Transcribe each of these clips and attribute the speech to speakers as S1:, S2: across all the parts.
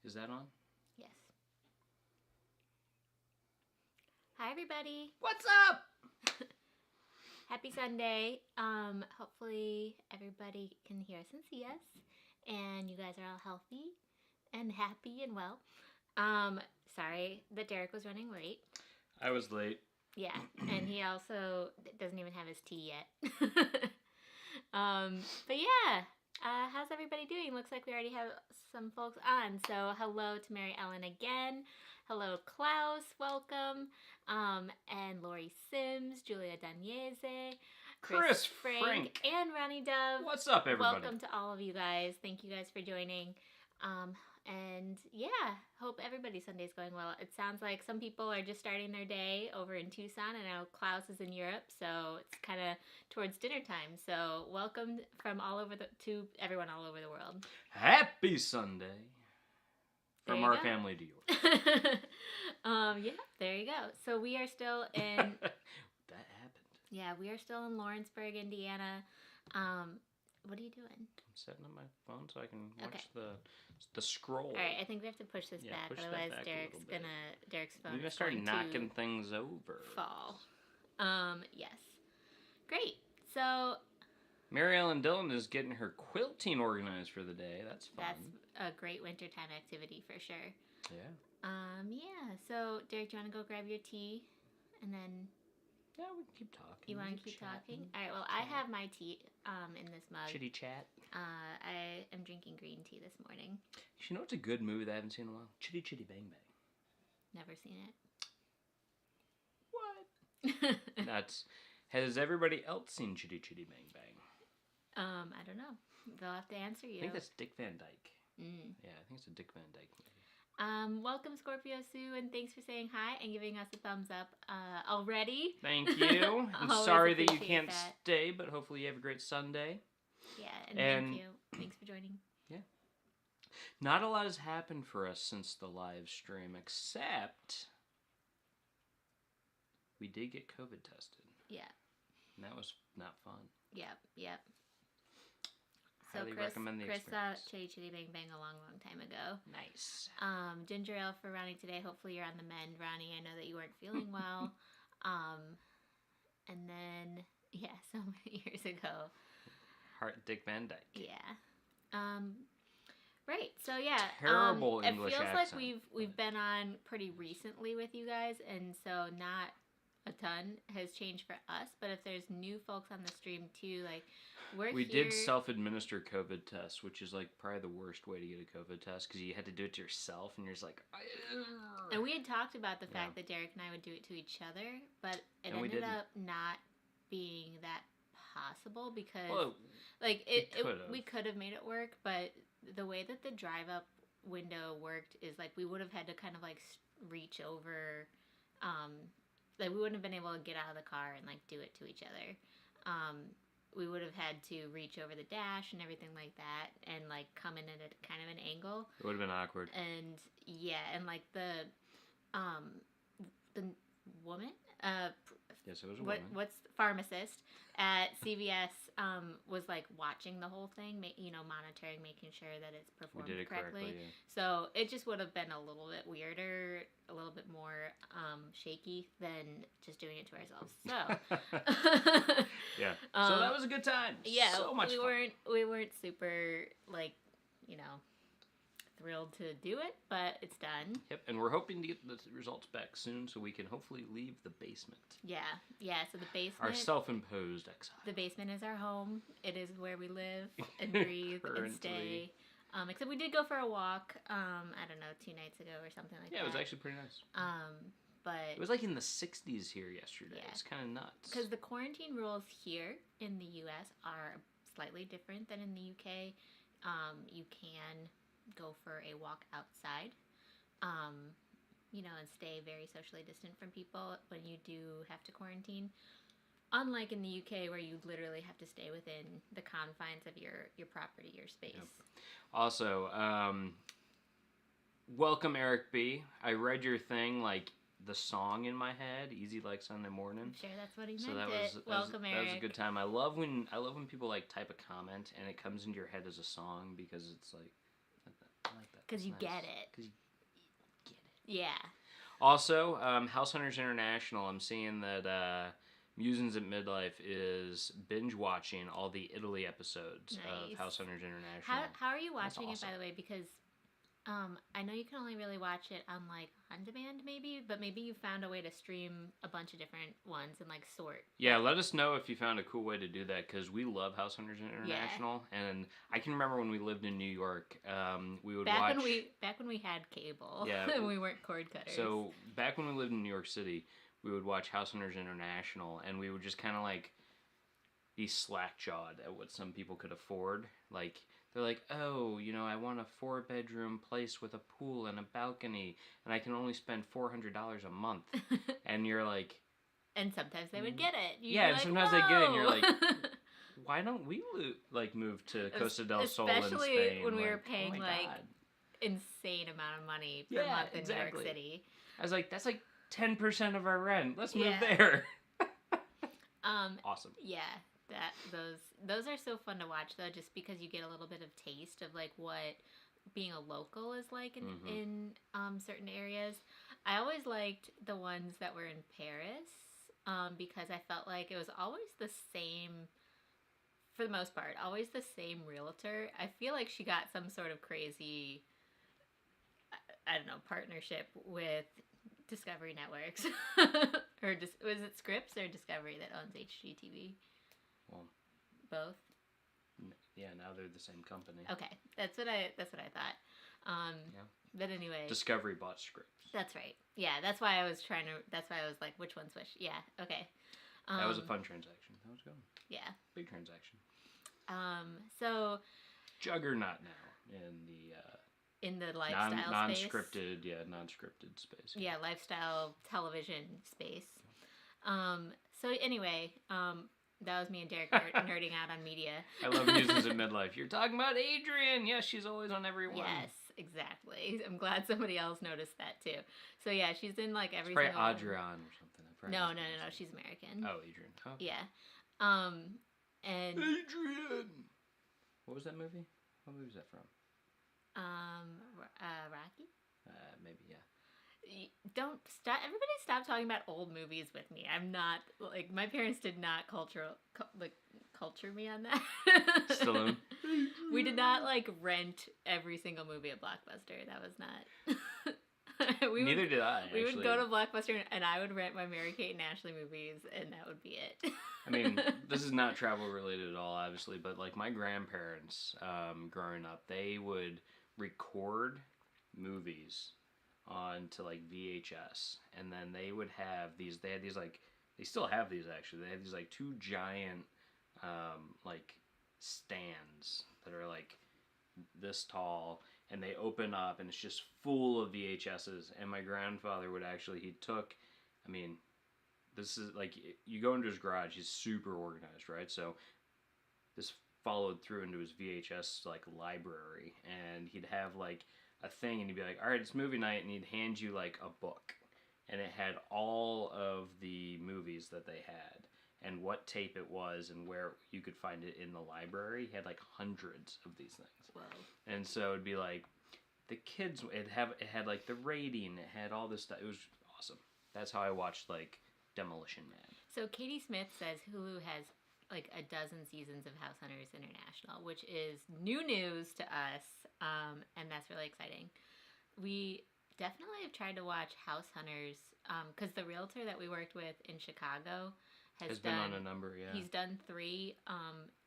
S1: Is that on?
S2: Yes. Hi, everybody.
S1: What's up?
S2: Happy Sunday. Hopefully everybody can hear us and see us, and you guys are all healthy and happy and well. Sorry that Derek was running late.
S1: I was late.
S2: Yeah, and he also doesn't even have his tea yet. But yeah, how's everybody doing? Looks like we already have some folks on. So hello to Mary Ellen again. Hello, Klaus. Welcome. And Lori Sims, Julia Daniese,
S1: Chris Frank.
S2: and Ronnie Dove.
S1: What's up, everybody?
S2: Welcome to all of you guys. Thank you guys for joining. And yeah, hope everybody's Sunday's going well. It sounds like some people are just starting their day over in Tucson. I know Klaus is in Europe, so it's kind of towards dinner time. So welcome from to everyone all over the world.
S1: Happy Sunday from our family to yours.
S2: Yeah, there you go. So we are still in.
S1: That happened.
S2: Yeah, we are still in Lawrenceburg, Indiana. What are you doing?
S1: I'm setting up my phone so I can watch the scroll.
S2: All right, I think we have to push this back,
S1: push
S2: otherwise
S1: that back
S2: Derek's phone.
S1: We're gonna start knocking things over.
S2: Fall. Yes. Great. So
S1: Mary Ellen Dillon is getting her quilting organized for the day. That's fun.
S2: That's a great wintertime activity for sure.
S1: Yeah.
S2: Yeah. So Derek, do you want to go grab your tea, and then?
S1: Yeah, we can keep talking.
S2: You want to keep talking? All right. Well, I have my tea in this mug.
S1: Chitty chat.
S2: I am drinking green tea this morning.
S1: You know what's a good movie that I haven't seen in a while? Chitty Chitty Bang Bang.
S2: Never seen it.
S1: What? Has everybody else seen Chitty Chitty Bang Bang?
S2: I don't know. They'll have to answer you.
S1: I think that's Dick Van Dyke.
S2: Mm.
S1: Yeah, I think it's a Dick Van Dyke movie.
S2: Welcome Scorpio Sue, and thanks for saying hi and giving us a thumbs up already.
S1: Thank you. I'm sorry that you can't stay, but hopefully you have a great Sunday.
S2: Yeah, and thank you. Thanks for joining.
S1: Yeah. Not a lot has happened for us since the live stream, except we did get COVID tested.
S2: Yeah.
S1: And that was not fun.
S2: Yep. So
S1: Highly recommend the
S2: Chris
S1: experience.
S2: saw Chitty Chitty Bang Bang a long time ago.
S1: Nice.
S2: Ginger ale for Ronnie today. Hopefully you're on the mend, Ronnie. I know that you weren't feeling well. And then, yeah, so many years ago.
S1: Dick Van Dyke.
S2: Yeah. Right. So yeah.
S1: Terrible English accent.
S2: It feels like we've been on pretty recently with you guys, and so not a ton has changed for us. But if there's new folks on the stream too, like we
S1: did self-administer COVID tests, which is like probably the worst way to get a COVID test because you had to do it to yourself, and you're just like.
S2: And we had talked about the fact that Derek and I would do it to each other, but it ended up not being that possible because we could have made it work, but the way that the drive up window worked is like we would have had to kind of like reach over, like we wouldn't have been able to get out of the car and like do it to each other. We would have had to reach over the dash and everything like that, and like come in at a kind of an angle.
S1: It would have been awkward.
S2: And yeah, and like the woman.
S1: Yes, it was a woman.
S2: What's pharmacist at CVS was like watching the whole thing, monitoring, making sure that it's performed correctly.
S1: Yeah.
S2: So it just would have been a little bit weirder, a little bit more shaky than just doing it to ourselves. So
S1: yeah. So that was a good time.
S2: Yeah,
S1: so much fun.
S2: We weren't super thrilled to do it, but it's done.
S1: Yep, and we're hoping to get the results back soon so we can hopefully leave the basement.
S2: Yeah, so the basement...
S1: Our self-imposed exile.
S2: The basement is our home. It is where we live and breathe and stay. Except we did go for a walk, I don't know, 2 nights ago or something like that.
S1: Yeah, it was actually pretty nice.
S2: But...
S1: It was like in the 60s here yesterday.
S2: Yeah.
S1: It's kind of nuts.
S2: Because the quarantine rules here in the U.S. are slightly different than in the U.K. You can go for a walk outside, and stay very socially distant from people when you do have to quarantine. Unlike in the UK where you literally have to stay within the confines of your property, your space. Yep.
S1: Also, welcome Eric B. I read your thing like the song in my head, Easy Like Sunday Morning.
S2: I'm sure that's what he
S1: so
S2: meant.
S1: Welcome Eric. That was a good time. I love when people like type a comment and it comes into your head as a song because it's like I like that.
S2: Because you get it.
S1: Because you get it.
S2: Yeah.
S1: Also, House Hunters International, I'm seeing that Musings at Midlife is binge watching all the Italy episodes of House Hunters International.
S2: How are you watching it, by the way? Because I know you can only really watch it on like on demand, maybe, but maybe you found a way to stream a bunch of different ones and like sort.
S1: Yeah, let us know if you found a cool way to do that, because we love House Hunters International, and I can remember when we lived in New York, we would watch
S2: back when we had cable,
S1: yeah,
S2: and we weren't cord cutters.
S1: So back when we lived in New York City, we would watch House Hunters International, and we would just kind of like be slack-jawed at what some people could afford, like. They're like, oh, you know, I want a 4-bedroom place with a pool and a balcony, and I can only spend $400 a month. And you're like...
S2: And sometimes they would get it.
S1: Yeah, and sometimes they get it, and you're like, why don't we, like, move to Costa del Sol in Spain?
S2: Especially when we were paying, insane amount of money per month in New York City.
S1: I was like, that's like 10% of our rent. Let's move there. Awesome.
S2: Yeah. Those are so fun to watch, though, just because you get a little bit of taste of like what being a local is like in certain areas. I always liked the ones that were in Paris because I felt like it was always the same, for the most part, always the same realtor. I feel like she got some sort of crazy, I don't know, partnership with Discovery Networks. Or was it Scripps or Discovery that owns HGTV?
S1: Well,
S2: both.
S1: Yeah, now they're the same company.
S2: Okay, that's what I thought. Yeah. But anyway,
S1: Discovery bought Scripps.
S2: That's right. Yeah, that's why I was like, which one's which? Yeah. Okay.
S1: That was a fun transaction. That was good.
S2: Yeah.
S1: Big transaction.
S2: So.
S1: Juggernaut now
S2: in the lifestyle space.
S1: Non-scripted space.
S2: Yeah, lifestyle television space. So anyway, that was me and Derek nerding out on media.
S1: I love Musings at Midlife. You're talking about Adrian. Yes, she's always on every one.
S2: Yes, exactly. I'm glad somebody else noticed that too. So yeah, she's in like every.
S1: It's probably Adrian or something.
S2: No. She's American.
S1: Oh, Adrian. Oh.
S2: Yeah. And
S1: Adrian. What was that movie? What movie was that from?
S2: Rocky?
S1: Maybe, yeah.
S2: Don't stop. Everybody stop talking about old movies with me. I'm not, like, my parents did not culture me on that.
S1: Stallone?
S2: We did not, like, rent every single movie at Blockbuster. That was not...
S1: Neither did I,
S2: We would go to Blockbuster and I would rent my Mary-Kate and Ashley movies, and that would be it.
S1: I mean, this is not travel related at all, obviously, but like my grandparents, growing up, they would record movies onto like VHS, and then they would have these. They had these like, they still have these actually. They had these like 2 giant, like stands that are like this tall. And they open up, and it's just full of VHSs. And my grandfather would actually, this is like, you go into his garage, he's super organized, right? So this followed through into his VHS, like, library. And he'd have, like, a thing, and he'd be like, all right, it's movie night, and he'd hand you, like, a book. And it had all of the movies that they had, and what tape it was, and where you could find it in the library. He had, like, hundreds of these things.
S2: Wow.
S1: And so it'd be like, the kids, it had like the rating, it had all this stuff. It was awesome. That's how I watched like Demolition Man.
S2: So Katie Smith says Hulu has like a dozen seasons of House Hunters International, which is new news to us, and that's really exciting. We definitely have tried to watch House Hunters, because the realtor that we worked with in Chicago has
S1: been on a number, yeah.
S2: He's done 3,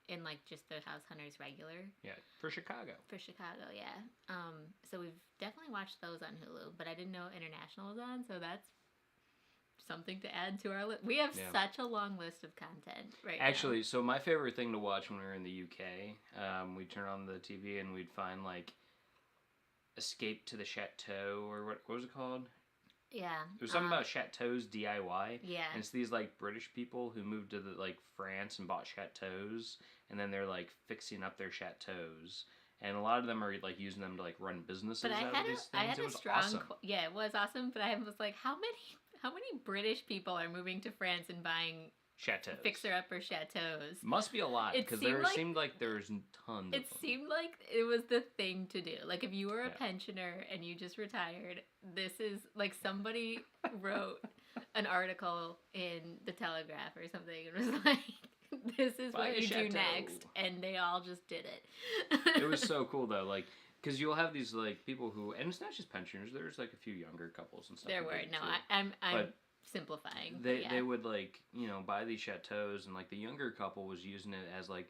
S2: in like just the House Hunters regular.
S1: Yeah, for Chicago.
S2: Yeah. So we've definitely watched those on Hulu, but I didn't know International was on, so that's something to add to our list. We have such a long list of content right now.
S1: Actually, so my favorite thing to watch when we were in the UK, we'd turn on the TV and we'd find like Escape to the Chateau, or what was it called?
S2: Yeah.
S1: It was something about chateaus DIY.
S2: Yeah.
S1: And it's these like British people who moved to like France and bought chateaus, and then they're like fixing up their chateaus. And a lot of them are like using them to like run businesses out of these things.
S2: I had
S1: a strong
S2: awesome. Yeah, it was awesome, but I was like, how many British people are moving to France and buying
S1: chateaus.
S2: Fixer-upper chateaus.
S1: Must be a lot, because seemed like there's tons of them.
S2: It seemed like it was the thing to do. Like, if you were a pensioner and you just retired, this is, like, somebody wrote an article in the Telegraph or something and was like, this is what you do next, and they all just did it.
S1: It was so cool, though, like, because you'll have these, like, people who, and it's not just pensioners, there's, like, a few younger couples and stuff.
S2: There were, no, I'm simplifying.
S1: They would, like, you know, buy these chateaus, and, like, the younger couple was using it as, like,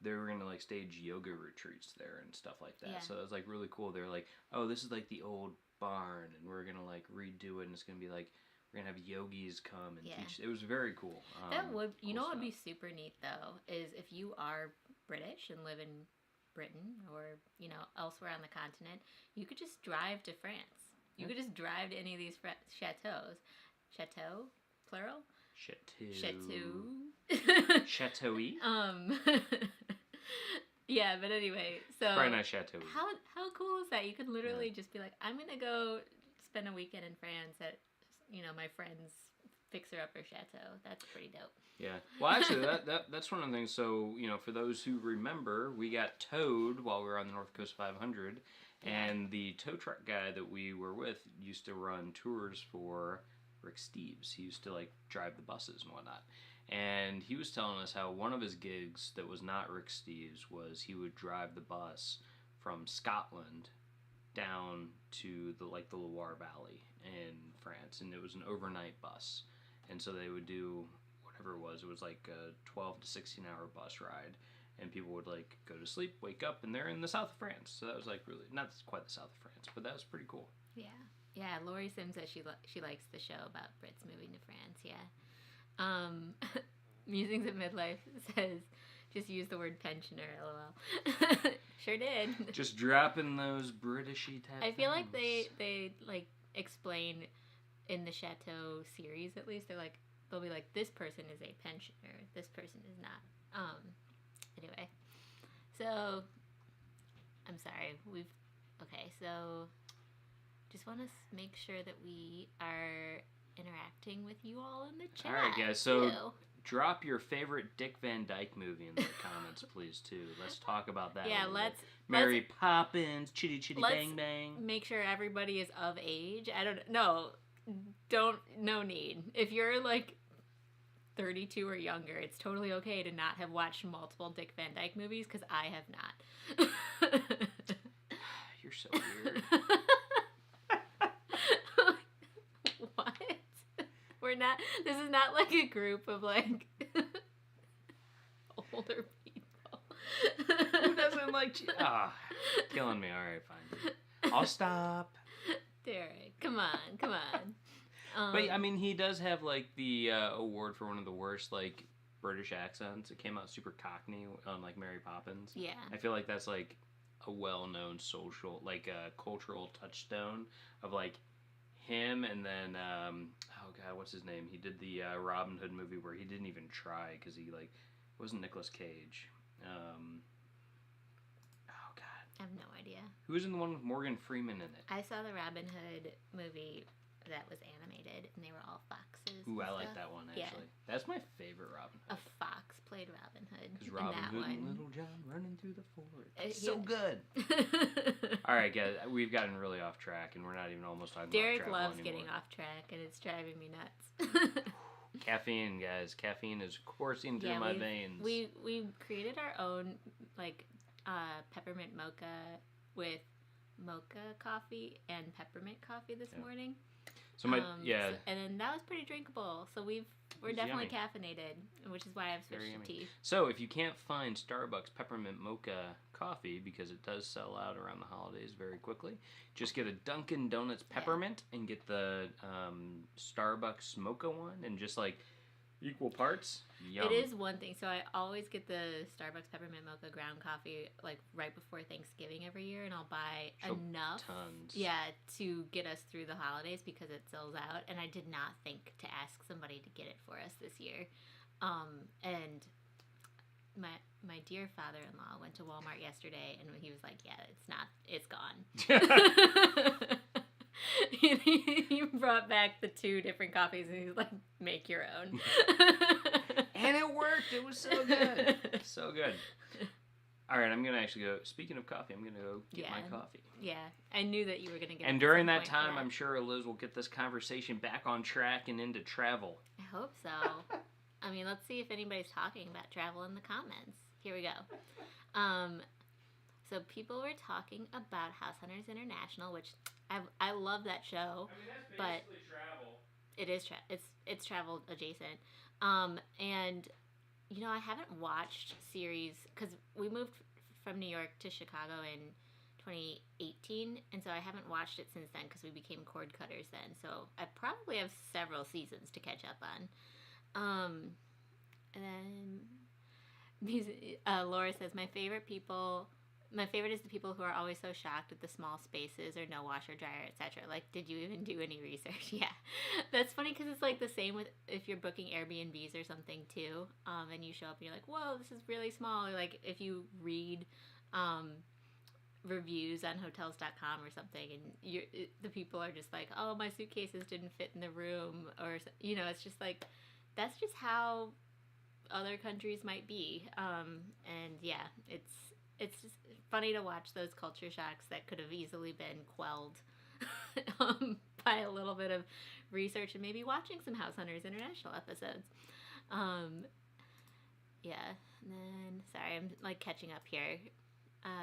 S1: they were going to, like, stage yoga retreats there and stuff like that. Yeah. So it was, like, really cool. They were like, oh, this is, like, the old barn, and we're going to, like, redo it, and it's going to be, like, we're going to have yogis come and teach. It was very cool.
S2: That would, you know what would be super neat, though, is if you are British and live in Britain or, you know, elsewhere on the continent, you could just drive to France. You could just drive to any of these chateaus. Chateau, plural?
S1: Chateau. Chateau-y?
S2: Yeah, but anyway, so...
S1: Probably not chateau-y.
S2: How cool is that? You could literally just be like, I'm going to go spend a weekend in France at, you know, my friend's fixer-upper chateau. That's pretty dope. Yeah.
S1: Well, actually, that's one of the things. So, you know, for those who remember, we got towed while we were on the North Coast 500, and the tow truck guy that we were with used to run tours for Rick Steves. He used to, like, drive the buses and whatnot. And he was telling us how one of his gigs that was not Rick Steves was he would drive the bus from Scotland down to the Loire Valley in France, and it was an overnight bus. And so they would do whatever it was like a 12 to 16 hour bus ride, and people would, like, go to sleep, wake up, and they're in the south of France. So that was, like, really not quite the south of France, but that was pretty cool.
S2: Yeah, Lori Sims says she likes the show about Brits moving to France. Yeah. Musings at Midlife says, just use the word pensioner, lol. Sure did.
S1: Just dropping those Britishy type
S2: I feel like they like explain in the Chateau series, at least, they'll be like, this person is a pensioner, this person is not. Anyway, so I'm sorry, so just want to make sure that we are interacting with you all in the chat.
S1: All right, guys, so drop your favorite Dick Van Dyke movie in the comments, please, too. Let's talk about that.
S2: Yeah,
S1: Mary Poppins, Chitty Chitty Bang Bang.
S2: Make sure everybody is of age. No need. If you're, like, 32 or younger, it's totally okay to not have watched multiple Dick Van Dyke movies, because I have not.
S1: You're so weird.
S2: What? This is not like a group of, like, older people.
S1: Who doesn't like killing me. Alright, fine. I'll stop.
S2: Derek, come on.
S1: But, I mean, he does have, like, the award for one of the worst, like, British accents. It came out super Cockney on, like, Mary Poppins.
S2: Yeah.
S1: I feel like that's, like, a well-known social, like, a cultural touchstone of, like, him, and then, what's his name? He did the Robin Hood movie where he didn't even try, because he, like, it wasn't Nicolas Cage.
S2: I have no idea.
S1: Who was in the one with Morgan Freeman in it?
S2: I saw the Robin Hood movie that was animated, and they were all foxes.
S1: Ooh, I like that one, actually. Yeah. That's my favorite Robin Hood.
S2: A fox played Robin Hood.
S1: Because Robin Hood and Little John running through the forest. It's so good. All right, guys, we've gotten really off track, and we're not even almost talking
S2: Derek
S1: about travel
S2: loves
S1: anymore.
S2: getting off track, and it's driving me nuts.
S1: Caffeine, guys. Caffeine is coursing through my veins.
S2: We created our own, like, peppermint mocha with mocha coffee and peppermint coffee this morning.
S1: So
S2: and then that was pretty drinkable. So we're definitely caffeinated, which is why I've switched to tea.
S1: So if you can't find Starbucks peppermint mocha coffee, because it does sell out around the holidays very quickly, just get a Dunkin' Donuts peppermint and get the Starbucks mocha one, and just, like, equal parts. Yum.
S2: It is one thing. So I always get the Starbucks peppermint mocha ground coffee, like, right before Thanksgiving every year, and I'll buy enough, to get us through the holidays, because it sells out. And I did not think to ask somebody to get it for us this year. And my dear father-in-law went to Walmart yesterday, and he was like, it's gone. He brought back the 2 different coffees, and he was like, make your own.
S1: And it worked. It was so good. So good. All right, I'm going to actually go. Speaking of coffee, I'm going to go get my coffee.
S2: Yeah, I knew that you were going to get it.
S1: And during that time, I'm sure Eliz will get this conversation back on track and into travel.
S2: I hope so. I mean, let's see if anybody's talking about travel in the comments. Here we go. So people were talking about House Hunters International, which I love that show.
S1: I mean, that's basically travel.
S2: It is it's travel adjacent. And you know, I haven't watched series because we moved from New York to Chicago in 2018, and so I haven't watched it since then because we became cord cutters then. So I probably have several seasons to catch up on. And then Laura says my favorite is the people who are always so shocked at the small spaces or no washer, dryer, etc. Like, did you even do any research? Yeah, that's funny because it's like the same with if you're booking Airbnbs or something too, and you show up and you're like, whoa, this is really small. Or like if you read reviews on hotels.com or something, and the people are just like, oh, my suitcases didn't fit in the room, or you know, it's just like that's just how other countries might be, and yeah, it's just funny to watch those culture shocks that could have easily been quelled by a little bit of research and maybe watching some House Hunters International episodes. Yeah, and then, sorry, I'm like catching up here.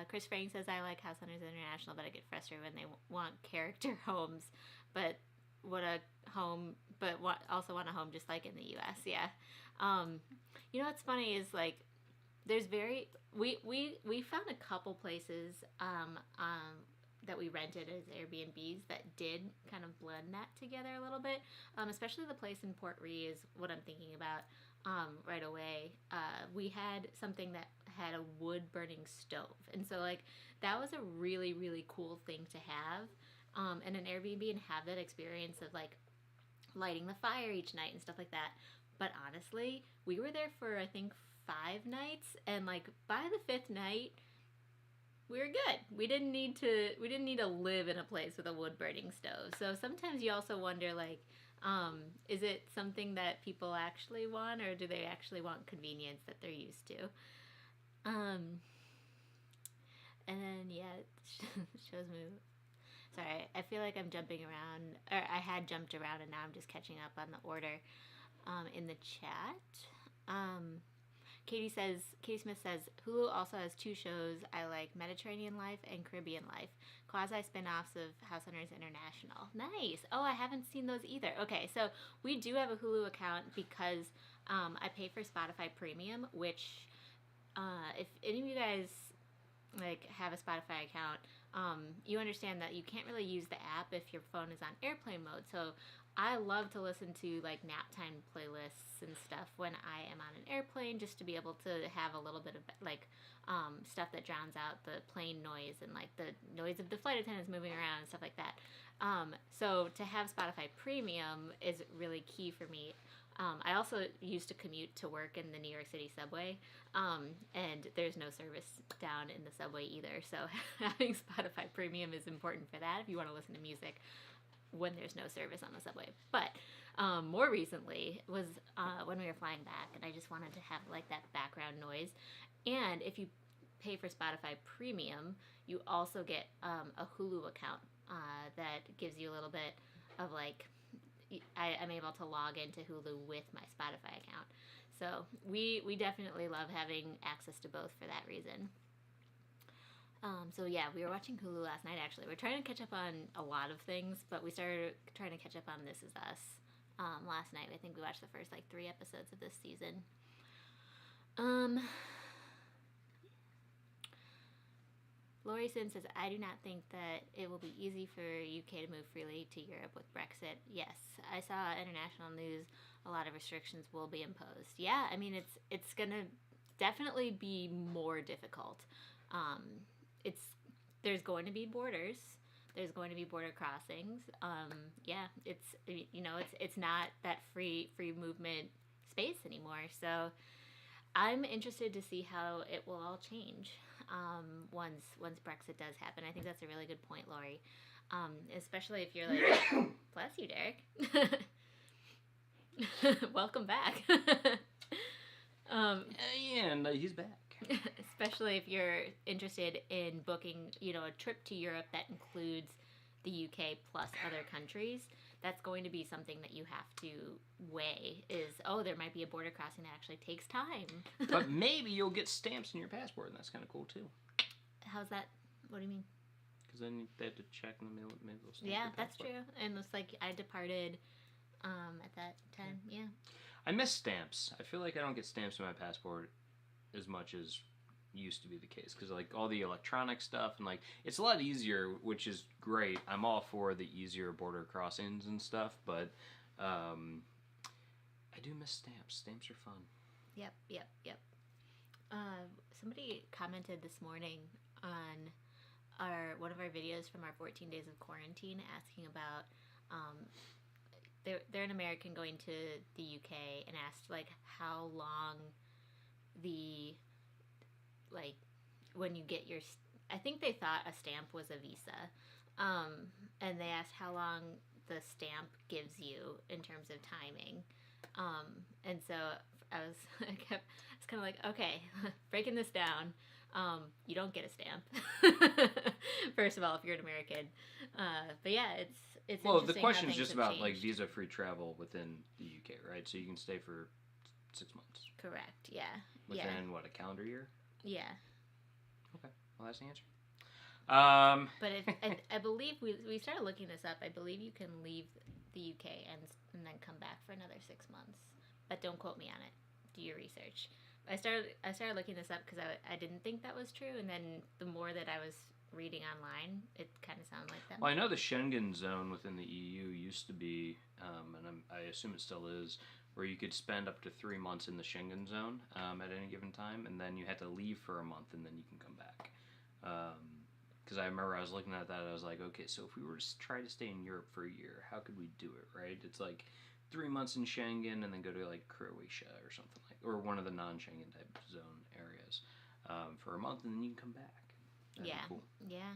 S2: Chris Frank says, I like House Hunters International, but I get frustrated when they want character homes, but also want a home just like in the U.S., yeah. You know what's funny is like, there's we found a couple places that we rented as Airbnbs that did kind of blend that together a little bit, especially the place in Port Ree is what I'm thinking about right away. We had something that had a wood burning stove, and so like that was a really, really cool thing to have in an Airbnb and have that experience of like lighting the fire each night and stuff like that. But honestly, we were there for I think 5 nights, and like by the 5th night we were good. We didn't need to live in a place with a wood burning stove. So sometimes you also wonder like, is it something that people actually want, or do they actually want convenience that they're used to? And then yeah, it shows me. Sorry, I feel like I'm jumping around, or I had jumped around, and now I'm just catching up on the order in the chat. Katie Smith says, Hulu also has 2 shows I like, Mediterranean Life and Caribbean Life, quasi spin-offs of House Hunters International. Nice. Oh, I haven't seen those either. Okay, so we do have a Hulu account because I pay for Spotify Premium, which if any of you guys like have a Spotify account, you understand that you can't really use the app if your phone is on airplane mode. So I love to listen to like nap time playlists and stuff when I am on an airplane, just to be able to have a little bit of like stuff that drowns out the plane noise and like the noise of the flight attendants moving around and stuff like that. So to have Spotify Premium is really key for me. I also used to commute to work in the New York City subway, and there's no service down in the subway either. So having Spotify Premium is important for that if you want to listen to music when there's no service on the subway. But more recently was when we were flying back, and I just wanted to have like that background noise. And if you pay for Spotify Premium, you also get a Hulu account that gives you a little bit of like, I'm able to log into Hulu with my Spotify account. So we definitely love having access to both for that reason. So yeah, we were watching Hulu last night actually. We're trying to catch up on a lot of things, but we started trying to catch up on This Is Us last night. I think we watched the first like 3 episodes of this season. Lori Sin says, I do not think that it will be easy for UK to move freely to Europe with Brexit. Yes, I saw international news, a lot of restrictions will be imposed. Yeah, I mean, it's going to definitely be more difficult. There's going to be borders. There's going to be border crossings. Yeah, it's not that free movement space anymore. So I'm interested to see how it will all change once Brexit does happen. I think that's a really good point, Lori. Especially if you're like, bless you, Derek. Welcome back.
S1: And he's back.
S2: Especially if you're interested in booking, a trip to Europe that includes the UK plus other countries. That's going to be something that you have to weigh is, there might be a border crossing that actually takes time.
S1: But maybe you'll get stamps in your passport, and that's kind of cool, too.
S2: How's that? What do you mean?
S1: Because then they have to check and maybe they'll stamp
S2: your passport. That's true. And it's like I departed at that time, yeah.
S1: I miss stamps. I feel like I don't get stamps in my passport as much as used to be the case, because like all the electronic stuff and like it's a lot easier, which is great. I'm all for the easier border crossings and stuff, but I do miss stamps. Stamps are fun.
S2: Yep. Somebody commented this morning on one of our videos from our 14 days of quarantine asking about they're an American going to the UK and asked like how long when you get your, I think they thought a stamp was a visa, and they asked how long the stamp gives you in terms of timing, and so I was kind of like, okay, breaking this down, you don't get a stamp. First of all, if you're an American, but yeah, it's
S1: well, the question is just about like visa-free travel within the UK, right? So you can stay for 6 months.
S2: Correct. Yeah.
S1: Within what, a calendar year?
S2: Yeah.
S1: Okay. Well, that's the answer.
S2: But I believe we started looking this up. I believe you can leave the UK and then come back for another 6 months. But don't quote me on it. Do your research. I started looking this up because I didn't think that was true, and then the more that I was reading online, it kind of sounded like that.
S1: Well, I know the Schengen zone within the EU used to be, and I assume it still is, where you could spend up to 3 months in the Schengen zone at any given time, and then you had to leave for a month, and then you can come back. Because I remember I was looking at that, I was like, okay, so if we were to try to stay in Europe for a year, how could we do it, right? It's like 3 months in Schengen, and then go to like Croatia or something like, or one of the non-Schengen type zone areas for a month, and then you can come back. That'd be cool.
S2: Yeah,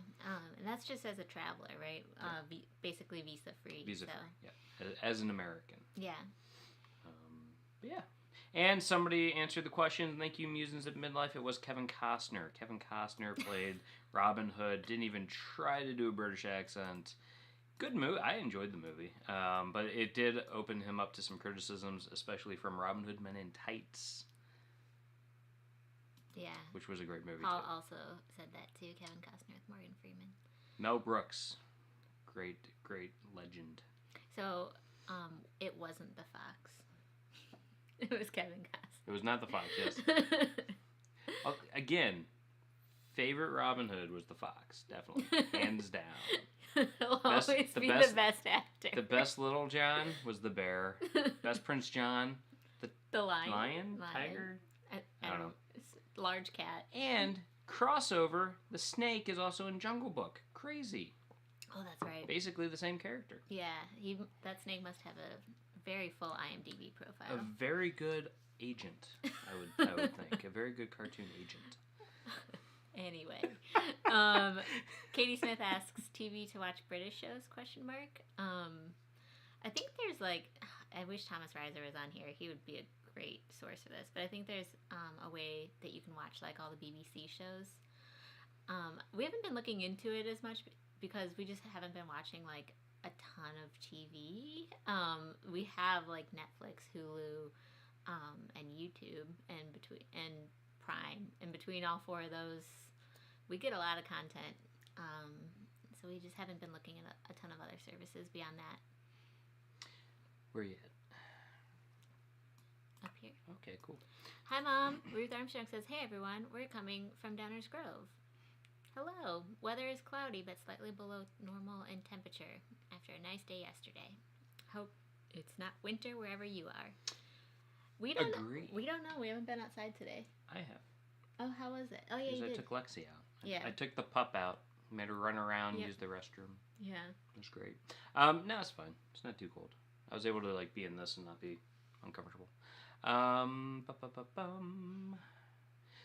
S2: and that's just as a traveler, right? Yeah. Basically visa-free.
S1: Visa-free, yeah. As an American.
S2: Yeah.
S1: Yeah. And somebody answered the question. Thank you, Musings at Midlife. It was Kevin Costner. Kevin Costner played Robin Hood. Didn't even try to do a British accent. Good movie. I enjoyed the movie. But it did open him up to some criticisms, especially from Robin Hood Men in Tights.
S2: Yeah.
S1: Which was a great movie,
S2: Paul also said that, too. Kevin Costner with Morgan Freeman.
S1: Mel Brooks. Great legend.
S2: So, it wasn't the Fox. It was Kevin Costner.
S1: It was not the Fox, yes. Again, favorite Robin Hood was the Fox, definitely. Hands down.
S2: He'll always be the best actor.
S1: The best Little John was the bear. Best Prince John,
S2: the lion.
S1: Lion? Tiger?
S2: I don't know. Large cat.
S1: And crossover, the snake is also in Jungle Book. Crazy.
S2: Oh, that's right.
S1: Basically the same character.
S2: Yeah, that snake must have a very full IMDb profile.
S1: A very good agent, I would think. A very good cartoon agent.
S2: Anyway, Katie Smith asks, TV to watch British shows? ? I think there's I wish Thomas Reiser was on here. He would be a great source for this. But I think there's a way that you can watch all the BBC shows. We haven't been looking into it as much because we just haven't been watching a ton of TV. We have Netflix, Hulu, and YouTube, and Prime. And between all four of those, we get a lot of content. So we just haven't been looking at a ton of other services beyond that.
S1: Where are you at?
S2: Up here.
S1: Okay, cool.
S2: Hi, Mom. Ruth Armstrong says, "Hey, everyone. We're coming from Downers Grove. Hello. Weather is cloudy but slightly below normal in temperature after a nice day yesterday. Hope it's not winter wherever you are." We don't
S1: Agree.
S2: We don't know. We haven't been outside today.
S1: I have.
S2: Oh, how was it? Oh, yeah, you did.
S1: I took Lexi out.
S2: Yeah.
S1: I took the pup out, made her run around, use the restroom.
S2: Yeah.
S1: It was great. No, it's fine. It's not too cold. I was able to be in this and not be uncomfortable.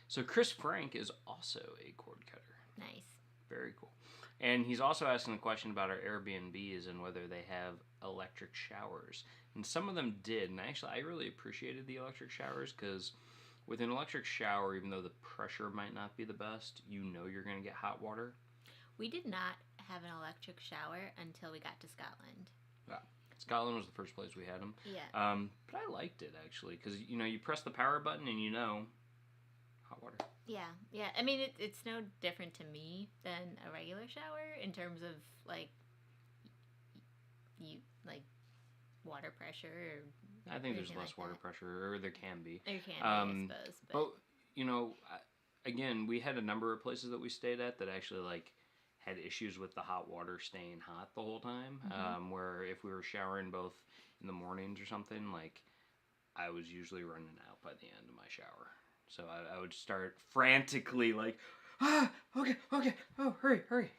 S1: So Chris Frank is also a cord cutter.
S2: Nice.
S1: Very cool. And he's also asking a question about our Airbnbs and whether they have electric showers. And some of them did. And actually, I really appreciated the electric showers because with an electric shower, even though the pressure might not be the best, you know you're going to get hot water.
S2: We did not have an electric shower until we got to Scotland.
S1: Yeah. Scotland was the first place we had them.
S2: Yeah.
S1: But I liked it, actually, because, you know, you press the power button and you know, hot water.
S2: Yeah, yeah. I mean, it's no different to me than a regular shower in terms of, like, water pressure. Or
S1: I think there's less water pressure, or there can be.
S2: There can be, I suppose.
S1: But, you know, again, we had a number of places that we stayed at that actually, like, had issues with the hot water staying hot the whole time, where if we were showering both in the mornings or something, like, I was usually running out by the end of my shower. So I would start frantically, like, okay, oh, hurry.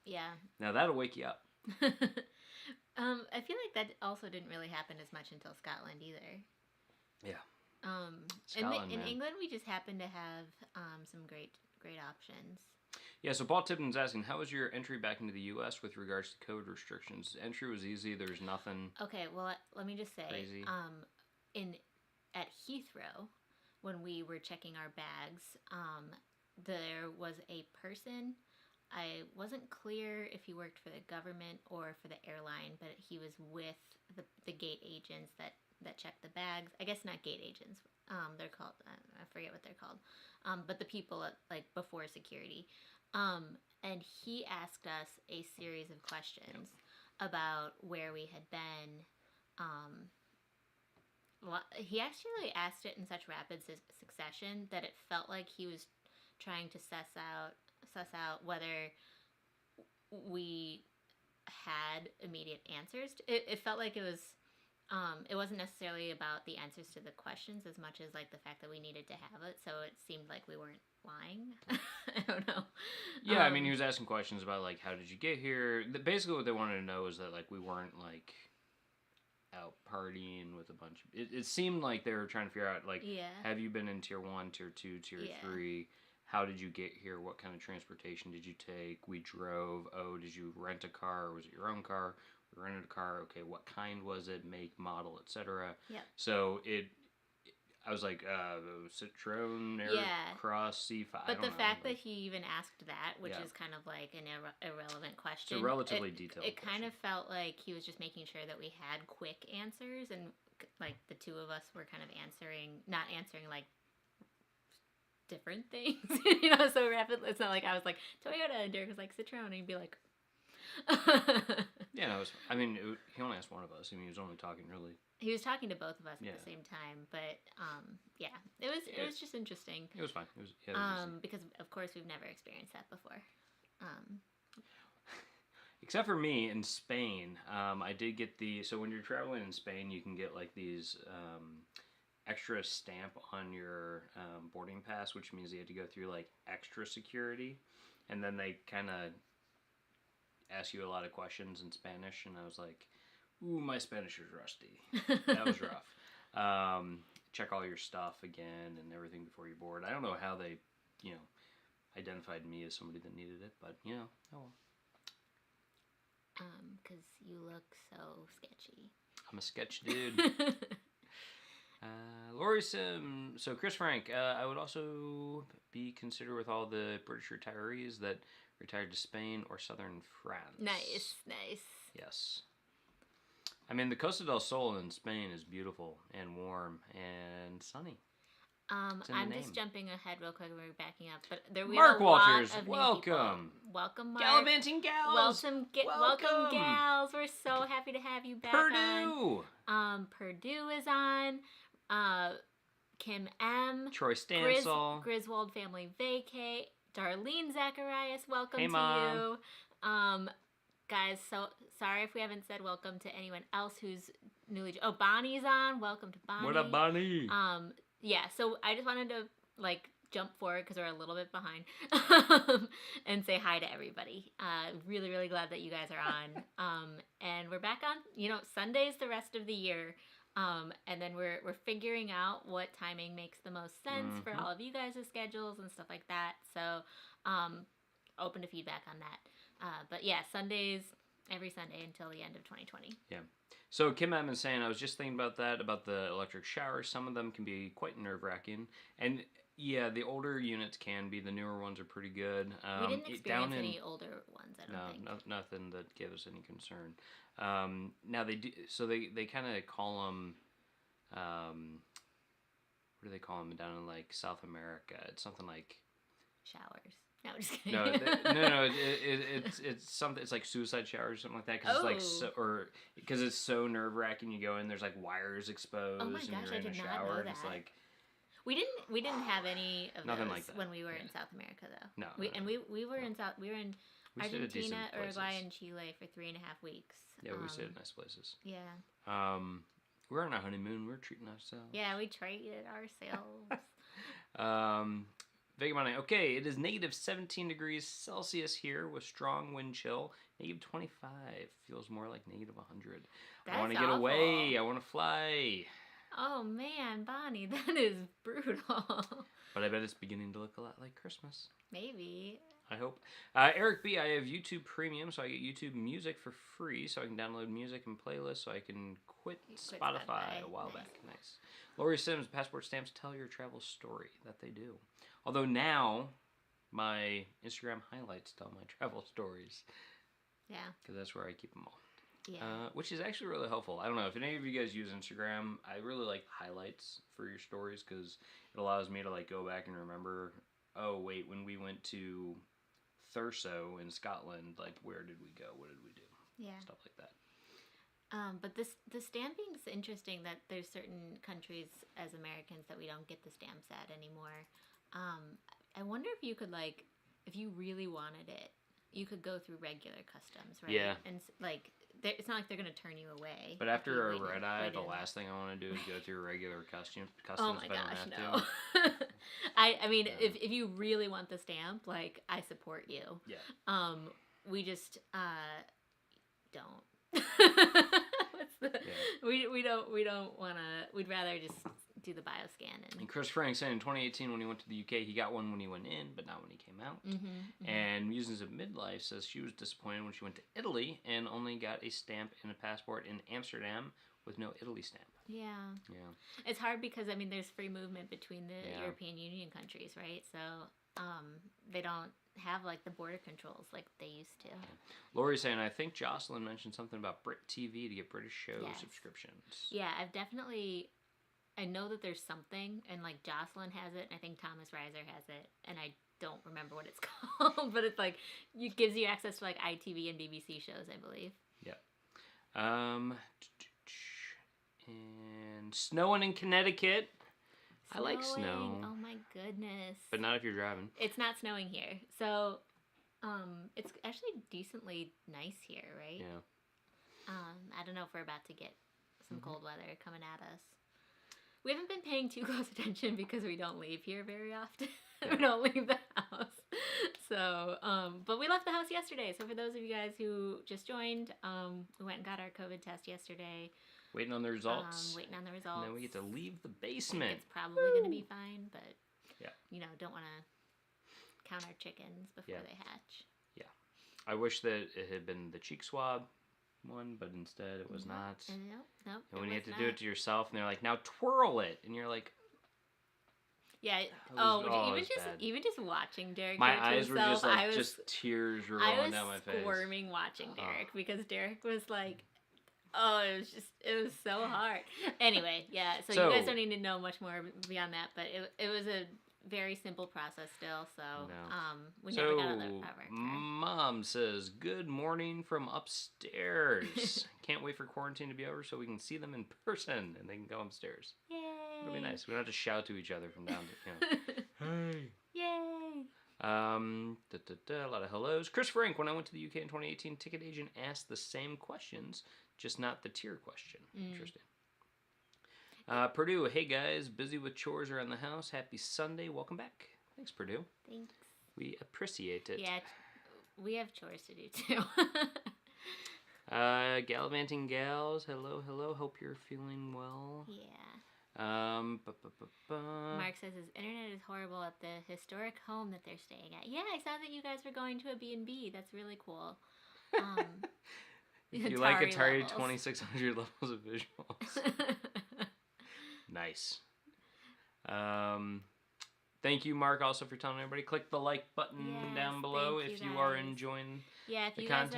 S2: Yeah.
S1: Now that'll wake you up.
S2: I feel like that also didn't really happen as much until Scotland either.
S1: Yeah.
S2: Scotland, in England, we just happened to have some great options.
S1: Yeah, so Paul Tipton's asking, how was your entry back into the U.S. with regards to code restrictions? Entry was easy. There's nothing.
S2: Okay, well, let me just say,
S1: crazy.
S2: At Heathrow, when we were checking our bags, there was a person. I wasn't clear if he worked for the government or for the airline, but he was with the gate agents that check the bags. I guess not gate agents. They're called, I forget what they're called. But the people at, like, before security. And he asked us a series of questions about where we had been. He actually asked it in such rapid succession that it felt like he was trying to suss out whether we had immediate answers. It felt like it was. It wasn't necessarily about the answers to the questions as much as, like, the fact that we needed to have it. So it seemed like we weren't lying. I don't know.
S1: Yeah, I mean, he was asking questions about, like, how did you get here? Basically, what they wanted to know is that, like, we weren't, like, out partying with a bunch of. It seemed like they were trying to figure out, like, have you been in tier 1, tier 2, tier 3? How did you get here? What kind of transportation did you take? We drove. Oh, did you rent a car, or was it your own car? We rented a car. Okay, what kind was it? Make, model, etc.
S2: Yeah.
S1: So I was like, Citroen Aircross C5.
S2: But the fact that he even asked that, which is kind of like an irrelevant question.
S1: It's a relatively detailed
S2: It
S1: question.
S2: kind of felt like he was just making sure that we had quick answers, and, like, the two of us were kind of not answering, like, different things, you know, so rapidly. It's not like I was like, Toyota, and Derek was like, Citroen, and he'd be like...
S1: Yeah, no, he only asked one of us. I mean, he was only talking really.
S2: He was talking to both of us at the same time, but it was just interesting.
S1: It was fine. It was
S2: because of course we've never experienced that before.
S1: Except for me in Spain, I did get so when you're traveling in Spain, you can get, like, these extra stamp on your boarding pass, which means you have to go through, like, extra security, and then they kind of ask you a lot of questions in Spanish, and I was like, ooh, my Spanish is rusty. That was rough. Check all your stuff again and everything before you board. I don't know how they, you know, identified me as somebody that needed it, but, you know, oh well.
S2: Because you look so sketchy.
S1: I'm a sketch dude. Lori Sim. So Chris Frank, I would also be considered with all the British retirees that retired to Spain or southern France.
S2: Nice.
S1: Yes. I mean, the Costa del Sol in Spain is beautiful and warm and sunny.
S2: I'm just jumping ahead real quick. We're backing up, but
S1: Mark Walters, welcome.
S2: Welcome, Mark.
S1: Gallivanting gals.
S2: Welcome, gals. We're so happy to have you back.
S1: Purdue.
S2: Purdue is on. Kim M.
S1: Troy Stansel.
S2: Griswold Family Vacay. Darlene Zacarias, welcome to
S1: Mom.
S2: you. Guys, so sorry if we haven't said welcome to anyone else who's newly... Oh, Bonnie's on. Welcome to Bonnie.
S1: What up, Bonnie?
S2: Yeah, so I just wanted to, like, jump forward because we're a little bit behind and say hi to everybody. Really, really glad that you guys are on. And we're back on, you know, Sundays the rest of the year. And then we're figuring out what timing makes the most sense for all of you guys' schedules and stuff like that. So, open to feedback on that. But yeah, Sundays Every Sunday until the end of 2020.
S1: Yeah. So Kim had been saying, I was just thinking about that, about the electric showers. Some of them can be quite nerve-wracking. And yeah, the older units can be. The newer ones are pretty good.
S2: We didn't experience any older ones, I don't think.
S1: No, nothing that gave us any concern. Now they do, so they kind of call them, what do they call them down in like South America? It's something like
S2: showers. No, I'm just kidding.
S1: No. It's something. It's like suicide showers or something like that. Because it's like so, or because it's so nerve wracking. You go in, there's like wires exposed.
S2: Oh my gosh,
S1: and you're in a shower, and it's like. We
S2: didn't have any of
S1: nothing
S2: those
S1: like that.
S2: When we were in South America though.
S1: No.
S2: We were in Argentina, Uruguay, and Chile for 3.5 weeks.
S1: Yeah, we stayed at nice places.
S2: Yeah.
S1: We were on our honeymoon. We were treating ourselves.
S2: Yeah, we treated ourselves.
S1: Vegamani, okay, it is negative 17 degrees Celsius here with strong wind chill. Negative 25 feels more like negative 100. I want to get away. I want to fly.
S2: Oh man, Bonnie, that is brutal.
S1: But I bet it's beginning to look a lot like Christmas.
S2: Maybe.
S1: I hope. Eric B, I have YouTube Premium, so I get YouTube Music for free, so I can download music and playlists, so I can quit Spotify a while back. Nice. Lori Sims, passport stamps tell your travel story. That they do. Although now, my Instagram highlights tell my travel stories.
S2: Yeah.
S1: Because that's where I keep them all.
S2: Yeah.
S1: Which is actually really helpful. I don't know if any of you guys use Instagram. I really like highlights for your stories because it allows me to like go back and remember. Oh wait, when we went to Thurso in Scotland, like where did we go? What did we do?
S2: Yeah.
S1: Stuff like that.
S2: But the stamping is interesting that there's certain countries as Americans that we don't get the stamps at anymore. I wonder if you could like, if you really wanted it, you could go through regular customs, right?
S1: Yeah.
S2: And like, it's not like they're going to turn you away.
S1: But after a red eye, the last thing I want to do is go through regular customs.
S2: Oh my gosh, no. I mean, if you really want the stamp, like, I support you.
S1: Yeah.
S2: We just don't. We don't want to. We'd rather just do the bioscan.
S1: And Chris Frank saying in 2018 when he went to the UK, he got one when he went in, but not when he came out. And Musings of Midlife says she was disappointed when she went to Italy and only got a stamp and a passport in Amsterdam with no Italy stamp.
S2: Yeah. It's hard because, I mean, there's free movement between the European Union countries, right? So they don't have like the border controls like they used to.
S1: Lori's saying, I think Jocelyn mentioned something about Brit TV to get British show subscriptions.
S2: Yeah, I know that there's something, and like Jocelyn has it, and I think Thomas Reiser has it, and I don't remember what it's called, but it's like, it gives you access to like ITV and BBC shows, I believe.
S1: Yeah. And snowing in Connecticut. I like snow.
S2: Oh my goodness.
S1: But not if you're driving.
S2: It's not snowing here. So, it's actually decently nice here, right?
S1: Yeah.
S2: I don't know if we're about to get some cold weather coming at us. We haven't been paying too close attention because we don't leave here very often. We don't leave the house. So, but we left the house yesterday. So for those of you guys who just joined, we went and got our COVID test yesterday.
S1: Waiting on the results.
S2: Waiting on the results.
S1: And then we get to leave the basement.
S2: It's probably going to be fine, but don't want to count our chickens before they hatch.
S1: Yeah. I wish that it had been the cheek swab one, but instead it was not.
S2: Nope.
S1: And when you have to do it to yourself, and they're like, now twirl it, and you're like,
S2: yeah. Even just watching Derek.
S1: My eyes were just like, just tears were rolling down my face.
S2: I was squirming watching Derek because Derek was like, oh, it was so hard. Anyway, yeah. So you guys don't need to know much more beyond that, but it was a very simple process still. So we never got out of that.
S1: Mom says, good morning from upstairs. Can't wait for quarantine to be over so we can see them in person and they can go upstairs.
S2: Yay!
S1: It'll be nice. We don't have to shout to each other from down to, hey.
S2: Yay!
S1: A lot of hellos. Chris Frank, when I went to the UK in 2018, ticket agent asked the same questions, just not the tier question. Interesting. Purdue, hey guys, busy with chores around the house. Happy Sunday. Welcome back. Thanks, Purdue.
S2: Thanks.
S1: We appreciate it.
S2: Yeah, we have chores to do too.
S1: Gallivanting Gals, hello. Hope you're feeling well.
S2: Yeah.
S1: Mark
S2: says his internet is horrible at the historic home that they're staying at. Yeah, I saw that you guys were going to a B&B. That's really cool.
S1: If you like Atari 2600 levels of visuals. Nice. Thank you, Mark, also for telling everybody. Click the like button down below if you are enjoying the content.
S2: If you guys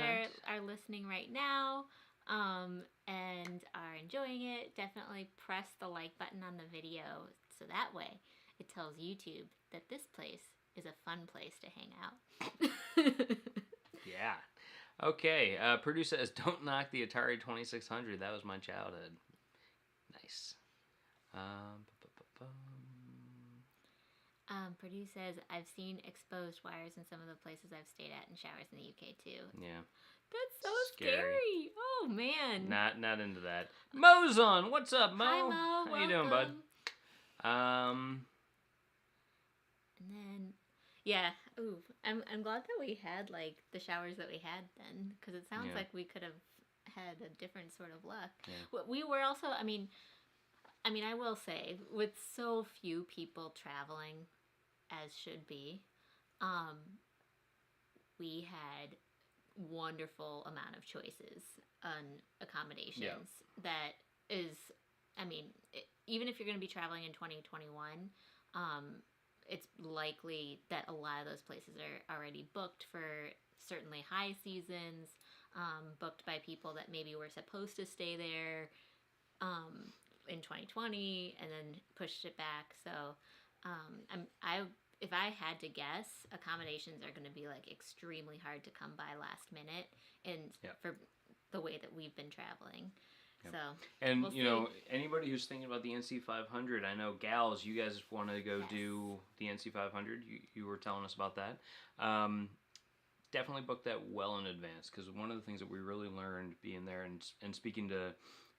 S2: are listening right now and are enjoying it, definitely press the like button on the video so that way it tells YouTube that this place is a fun place to hang out.
S1: Yeah. Okay. Purdue says, don't knock the Atari 2600. That was my childhood. Nice.
S2: Purdue says, I've seen exposed wires in some of the places I've stayed at in showers in the UK too.
S1: Yeah.
S2: That's so scary. Oh, man.
S1: Not into that. Mo's on. What's up, Mo?
S2: Hi, Mo.
S1: How you doing, bud?
S2: And then, yeah. Ooh, I'm glad that we had, like, the showers that we had then, because it sounds like we could have had a different sort of luck.
S1: Yeah.
S2: We were also, I mean, I will say, with so few people traveling, as should be, we had wonderful amount of choices on accommodations. That is, even if you're going to be traveling in 2021, it's likely that a lot of those places are already booked for certainly high seasons, booked by people that maybe were supposed to stay there in 2020 and then pushed it back. So if I had to guess, accommodations are going to be like extremely hard to come by last minute, and for the way that we've been traveling. Yep. So,
S1: and we'll see. Anybody who's thinking about the NC 500, I know gals, you guys want to go do the NC 500. You were telling us about that. Definitely book that well in advance, because one of the things that we really learned being there and speaking to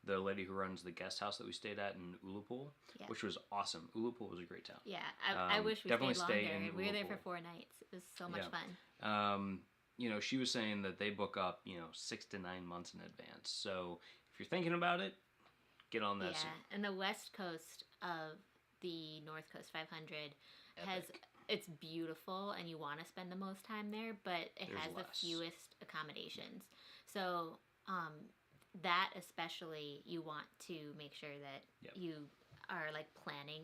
S1: the lady who runs the guest house that we stayed at in Ullapool, which was awesome. Ullapool was a great town.
S2: Yeah, I wish we stayed longer. We were there for 4 nights. It was so much fun.
S1: She was saying that they book up, 6 to 9 months in advance. So if you're thinking about it, get on that soon.
S2: And the west coast of the North Coast 500 it's beautiful, and you want to spend the most time there, but there's the fewest accommodations. So, that especially, you want to make sure that you are like planning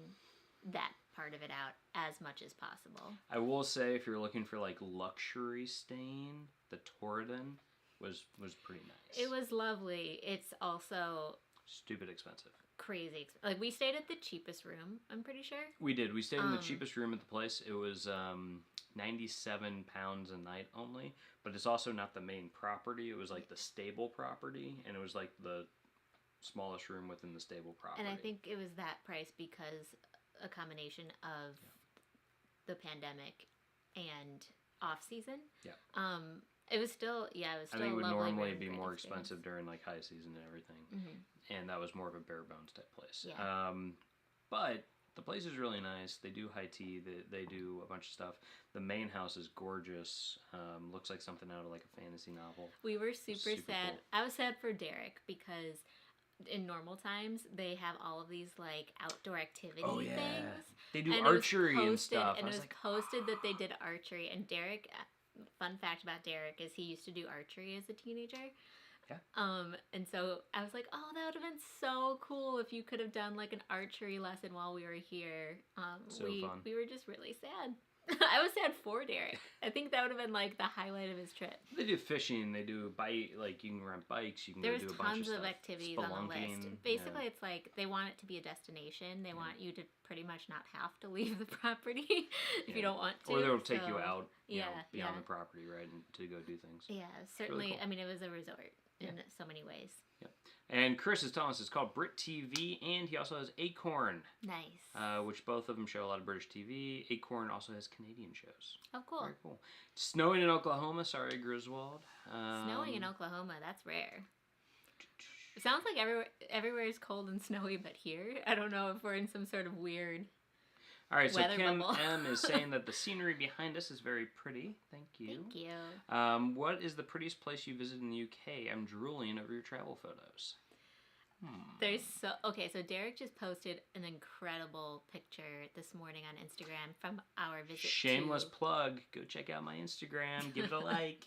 S2: that part of it out as much as possible.
S1: I will say, if you're looking for like luxury staying, the Torridon was pretty nice.
S2: It was lovely. It's also
S1: stupid expensive.
S2: Crazy. Like, we stayed at the cheapest room, I'm pretty sure.
S1: We did. We stayed in the cheapest room at the place. It was £97 a night only, but it's also not the main property. It was like the stable property, and it was like the smallest room within the stable property.
S2: And I think it was that price because a combination of the pandemic and off season.
S1: Yeah.
S2: It was still, it was still.
S1: I think it would normally be more expensive during like high season and everything, and that was more of a bare bones type place.
S2: Yeah.
S1: But the place is really nice. They do high tea. They do a bunch of stuff. The main house is gorgeous. Looks like something out of like a fantasy novel.
S2: We were super sad.
S1: Cool.
S2: I was sad for Derek because in normal times they have all of these like outdoor activity things.
S1: They do archery and stuff.
S2: And it was posted that they did archery. And Derek, fun fact about Derek is he used to do archery as a teenager.
S1: Yeah.
S2: And so I was like, oh, that would have been so cool if you could have done like an archery lesson while we were here.
S1: Fun.
S2: We were just really sad. I was sad for Derek. I think that would have been like the highlight of his trip.
S1: They do fishing. They do bike. Like you can rent bikes. You can go do a bunch of stuff.
S2: There was tons of activities on the list. Basically, it's like they want it to be a destination. They want you to pretty much not have to leave the property if you don't want to.
S1: Or they'll take you out. Beyond the property, right, and to go do things.
S2: Yeah, certainly.
S1: Really cool.
S2: I mean, it was a resort in so many ways.
S1: Yep. And Chris is telling us it's called Brit TV, and he also has Acorn.
S2: Nice.
S1: Which both of them show a lot of British TV. Acorn also has Canadian shows.
S2: Oh, cool.
S1: Very cool. Snowing in Oklahoma. Sorry, Griswold.
S2: Snowing in Oklahoma. That's rare. It sounds like everywhere is cold and snowy, but here, I don't know if we're in some sort of weird.
S1: All right, so
S2: weather
S1: Kim
S2: bubble.
S1: M is saying that the scenery behind us is very pretty. Thank you.
S2: Thank you.
S1: What is the prettiest place you visited in the UK? I'm drooling over your travel photos.
S2: So Derek just posted an incredible picture this morning on Instagram from our visit.
S1: Shameless plug. Go check out my Instagram. Give it a like.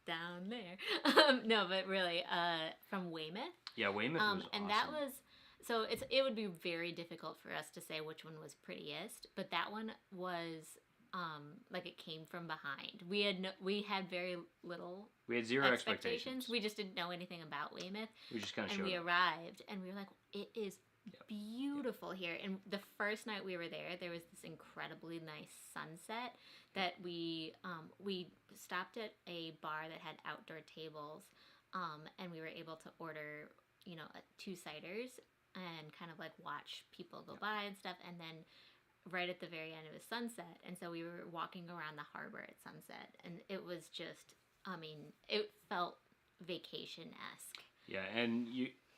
S2: down there. No, but really, from Weymouth.
S1: Yeah, Weymouth was awesome.
S2: And that was, so it would be very difficult for us to say which one was prettiest, but that one was, like it came from behind. We had very little.
S1: We had zero expectations.
S2: We just didn't know anything about Weymouth.
S1: We just kind of
S2: showed up. And we arrived, and we were like, it is beautiful here. And the first night we were there was this incredibly nice sunset that we stopped at a bar that had outdoor tables, and we were able to order, 2 ciders and kind of like watch people go by and stuff. And then right at the very end, it was sunset, and so we were walking around the harbor at sunset, and it was just, it felt vacation-esque.
S1: Yeah, and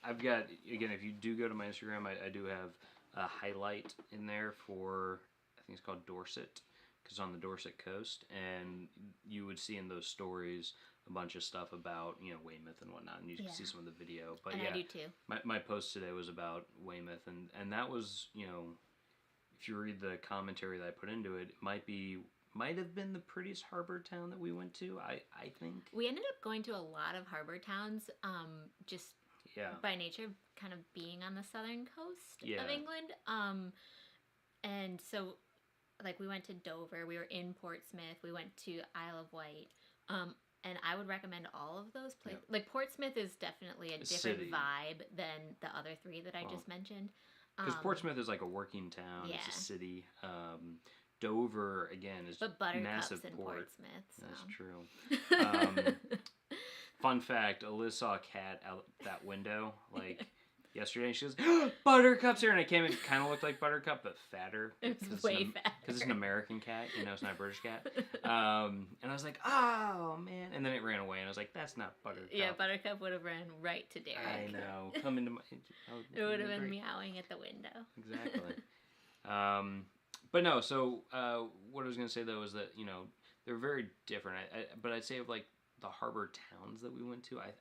S1: I've got, again, if you do go to my Instagram, I do have a highlight in there for, I think it's called Dorset, because it's on the Dorset coast, and you would see in those stories a bunch of stuff about, Weymouth and whatnot, and you can see some of the video. But
S2: and I do too.
S1: My post today was about Weymouth, and that was, if you read the commentary that I put into it, it might have been the prettiest harbor town that we went to, I think.
S2: We ended up going to a lot of harbor towns, just by nature of kind of being on the southern coast of England. And so, like, we went to Dover, we were in Portsmouth, we went to Isle of Wight, and I would recommend all of those places. Like, Portsmouth is definitely a different vibe than the other 3 that I just mentioned.
S1: Because Portsmouth is like a working town. It's a city. Dover, again, is massive
S2: in
S1: port.
S2: Portsmouth. So.
S1: That's true. Fun fact, Eliz saw a cat out that window, like, yesterday, and she goes, Buttercup's here! And it came in, kind of looked like Buttercup, but fatter.
S2: It was way fatter.
S1: Because it's an American cat, it's not a British cat. And I was like, oh, man. And then it ran away, and I was like, that's not Buttercup.
S2: Yeah, Buttercup would have ran right to Derek.
S1: I know. Come into my...
S2: It would have been meowing at the window.
S1: Exactly. But no, so what I was going to say, though, is that, they're very different. But I'd say of, like, the harbor towns that we went to, I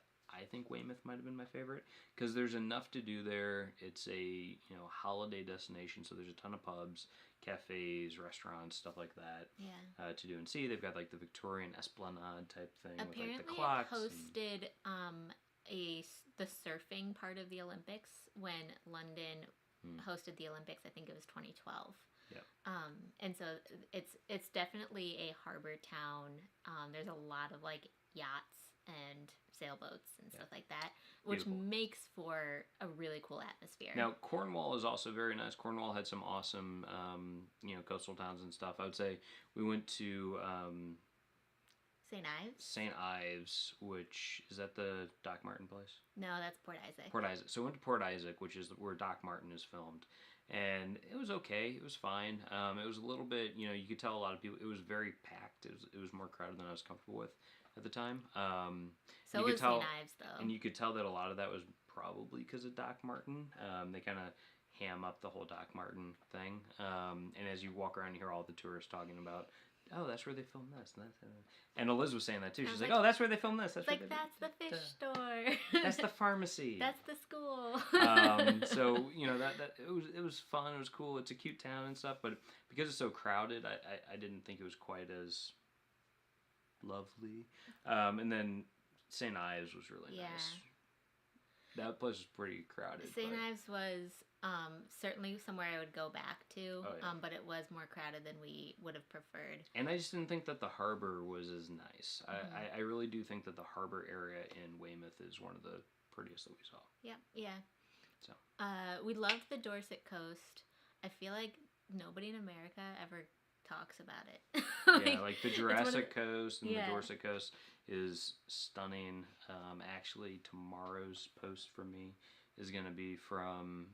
S1: think Weymouth might have been my favorite, because there's enough to do there. It's a holiday destination, so there's a ton of pubs, cafes, restaurants, stuff like that.
S2: Yeah.
S1: To do and see. They've got like the Victorian Esplanade type thing.
S2: Apparently,
S1: with, like, the clocks
S2: it hosted the surfing part of the Olympics when London hosted the Olympics. I think it was 2012.
S1: Yeah.
S2: And so it's definitely a harbor town. There's a lot of like yachts and sailboats and stuff like that, which makes for a really cool atmosphere.
S1: Now, Cornwall is also very nice. Cornwall had some awesome, coastal towns and stuff. I would say we went to
S2: St. Ives.
S1: St. Ives, which is that the Doc Martin place?
S2: No, that's Port Isaac.
S1: Port Isaac. So we went to Port Isaac, which is where Doc Martin is filmed. And it was okay. It was fine. It was a little bit, you could tell a lot of people. It was very packed. It was more crowded than I was comfortable with at the time.
S2: So was St. Ives, though.
S1: And you could tell that a lot of that was probably because of Doc Martin. They kind of ham up the whole Doc Martin thing. And as you walk around, you hear all the tourists talking about, oh, that's where they filmed this. And Eliz was saying that too. She's like, oh, that's where they filmed this. That's
S2: the fish store.
S1: That's the pharmacy.
S2: That's the school.
S1: So that it was fun. It was cool. It's a cute town and stuff. But because it's so crowded, I didn't think it was quite as lovely. And then St. Ives was really nice. That place was pretty crowded.
S2: St. Ives was certainly somewhere I would go back to, but it was more crowded than we would have preferred.
S1: And I just didn't think that the harbor was as nice. I really do think that the harbor area in Weymouth is one of the prettiest that we saw.
S2: Yeah.
S1: So
S2: we loved the Dorset coast. I feel like nobody in America ever talks about it.
S1: Like the Jurassic Coast and the Dorset Coast is stunning. Actually, tomorrow's post for me is going to be from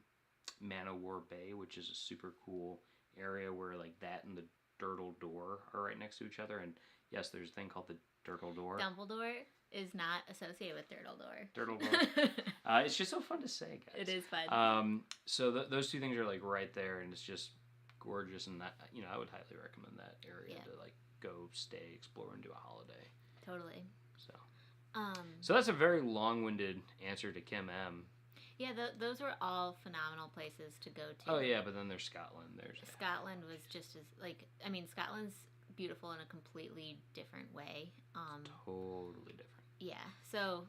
S1: Man o' War Bay, which is a super cool area where like that and the Dirtle Door are right next to each other. And yes, there's a thing called the Dirtle Door.
S2: Dumbledore is not associated with Dirtle Door.
S1: Dirtle Door. It's just so fun to say, guys.
S2: It is fun.
S1: So those two things are like right there, and it's just gorgeous. And that, I would highly recommend that area to like go stay, explore, and do a holiday.
S2: Totally.
S1: So that's a very long-winded answer to Kim M.
S2: Yeah, those were all phenomenal places to go to.
S1: Oh yeah, but then there's Scotland.
S2: Scotland was just as Scotland's beautiful in a completely different way.
S1: Totally different.
S2: So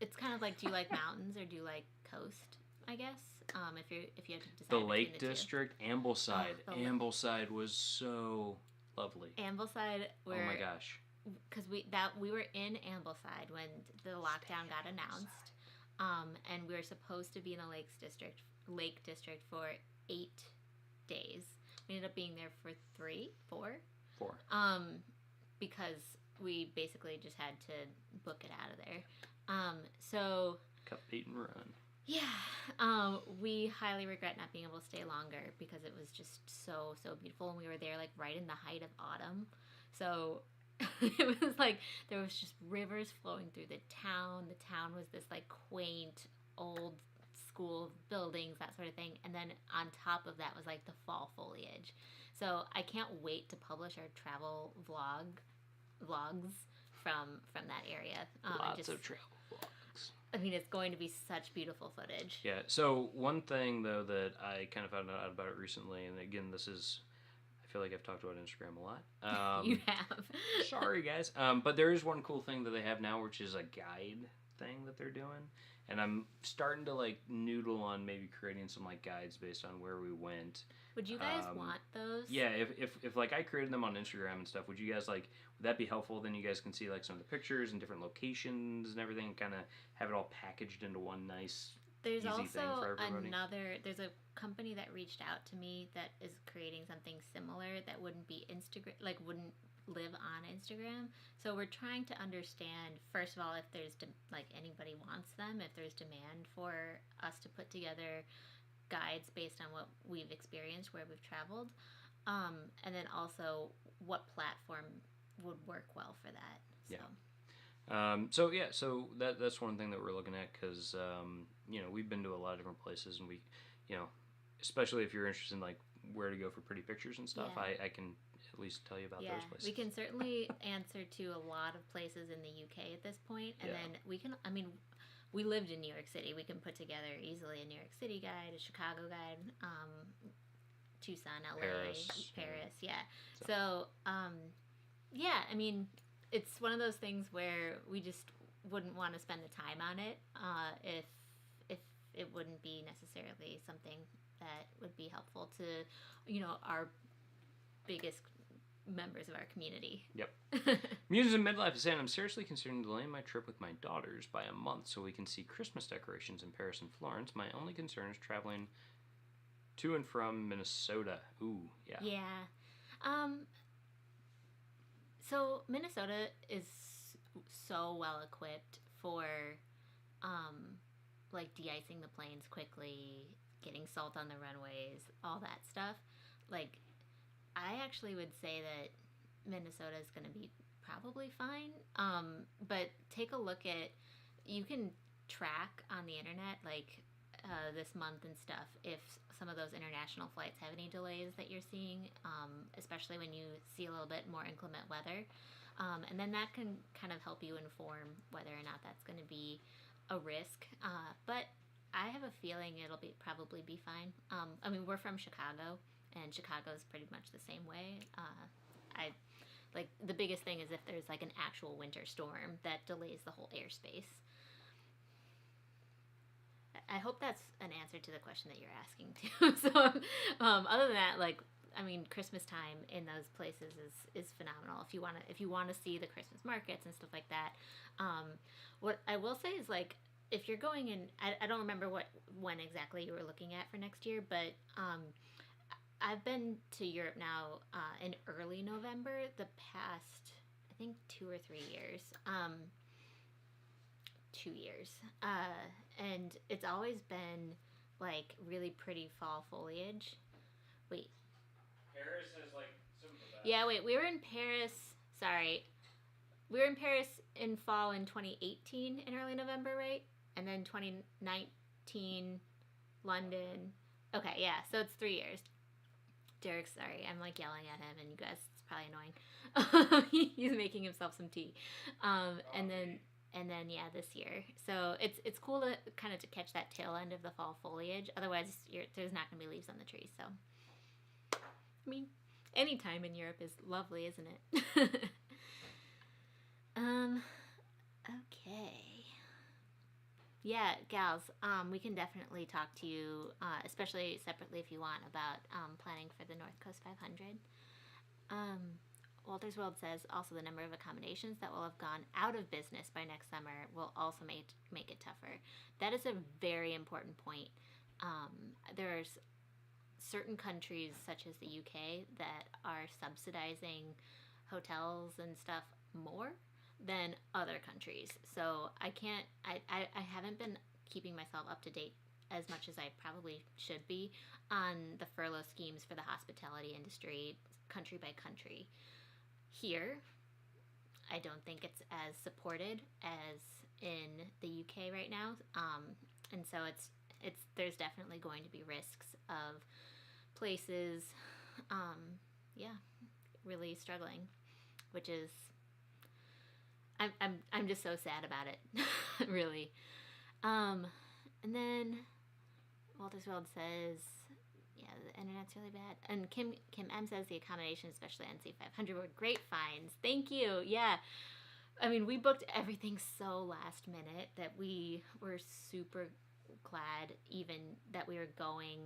S2: it's kind of like, do you like mountains or do you like coast? I guess if you have to decide.
S1: The Lake District, Ambleside. Ambleside was so lovely.
S2: Ambleside.
S1: Oh my gosh.
S2: Because we were in Ambleside when the lockdown got announced, and we were supposed to be in the Lake District for 8 days. We ended up being there for 4. Because we basically just had to book it out of there. So
S1: Cup, beat, and run.
S2: Yeah, we highly regret not being able to stay longer because it was just so beautiful, and we were there like right in the height of autumn. So it was like there was just rivers flowing through the town. The town was this like quaint old school buildings, that sort of thing, and then on top of that was like the fall foliage. So I can't wait to publish our travel vlogs from that area.
S1: Lots of travel vlogs.
S2: I mean, it's going to be such beautiful footage.
S1: Yeah. So one thing though that I kind of found out about it recently, and again, I feel like I've talked about Instagram a lot.
S2: You have.
S1: Sorry, guys. But there is one cool thing that they have now, which is a guide thing that they're doing. And I'm starting to like noodle on maybe creating some like guides based on where we went.
S2: Would you guys want those?
S1: Yeah, if like I created them on Instagram and stuff, would you guys like, would that be helpful? Then you guys can see like some of the pictures and different locations and everything, kind of have it all packaged into one nice
S2: There's
S1: easy
S2: also
S1: thing for everybody.
S2: there's a company that reached out to me that is creating something similar that wouldn't be wouldn't live on Instagram. So we're trying to understand, first of all, if there's like anybody wants them, if there's demand for us to put together guides based on what we've experienced where we've traveled, and then also what platform would work well for that. So.
S1: Yeah. So that's one thing that we're looking at because we've been to a lot of different places, and we, especially if you're interested in like where to go for pretty pictures and stuff, I can at least tell you about those places.
S2: We can certainly answer to a lot of places in the UK at this point, and then we can. I mean, we lived in New York City. We can put together easily a New York City guide, a Chicago guide, Tucson, LA, Paris. Yeah. So, I mean, it's one of those things where we just wouldn't want to spend the time on it if it wouldn't be necessarily something that would be helpful to, our biggest members of our community.
S1: Yep. Muses in Midlife is saying, I'm seriously considering delaying my trip with my daughters by a month so we can see Christmas decorations in Paris and Florence. My only concern is traveling to and from Minnesota. Ooh, yeah.
S2: Yeah. So Minnesota is so well equipped for like de-icing the planes quickly, getting salt on the runways, all that stuff. Like, I actually would say that Minnesota is going to be probably fine. But take a look at, you can track on the internet, like this month and stuff, if some of those international flights have any delays that you're seeing, especially when you see a little bit more inclement weather. And then that can kind of help you inform whether or not that's going to be a risk. But I have a feeling it'll probably be fine. I mean, we're from Chicago, and Chicago's pretty much the same way. The biggest thing is if there's like an actual winter storm that delays the whole airspace. I hope that's an answer to the question that you're asking too. So, other than that, like, I mean, Christmas time in those places is phenomenal. If you want to see the Christmas markets and stuff like that. What I will say is, like, if you're going in, I don't remember when exactly you were looking at for next year, but I've been to Europe now in early November the past, I think, 2 or 3 years. 2 years. And it's always been like really pretty fall foliage. Wait.
S1: Paris has like some of the best.
S2: Yeah, wait, we were in Paris. Sorry. We were in Paris in fall in 2018 in early November, right? And then 2019 London. Okay, yeah, so it's 3 years. Derek's sorry. I'm like yelling at him, and you guys, it's probably annoying. He's making himself some tea. And then yeah, this year. So it's cool to kind of to catch that tail end of the fall foliage. Otherwise, there's not going to be leaves on the trees. So, I mean, any time in Europe is lovely, isn't it? Okay. Yeah, gals, we can definitely talk to you, especially separately if you want, about planning for the North Coast 500. Walter's World says also the number of accommodations that will have gone out of business by next summer will also make it tougher. That is a very important point. There's certain countries, such as the UK, that are subsidizing hotels and stuff more than other countries. So I haven't been keeping myself up to date as much as I probably should be on the furlough schemes for the hospitality industry, country by country. Here, I don't think it's as supported as in the UK right now, and so there's definitely going to be risks of places, really struggling, which is I'm just so sad about it, really. And then Walter's World says, yeah, the internet's really bad. And Kim M says the accommodation, especially NC 500, were great finds. Thank you. Yeah. I mean, we booked everything so last minute that we were super glad even that we were going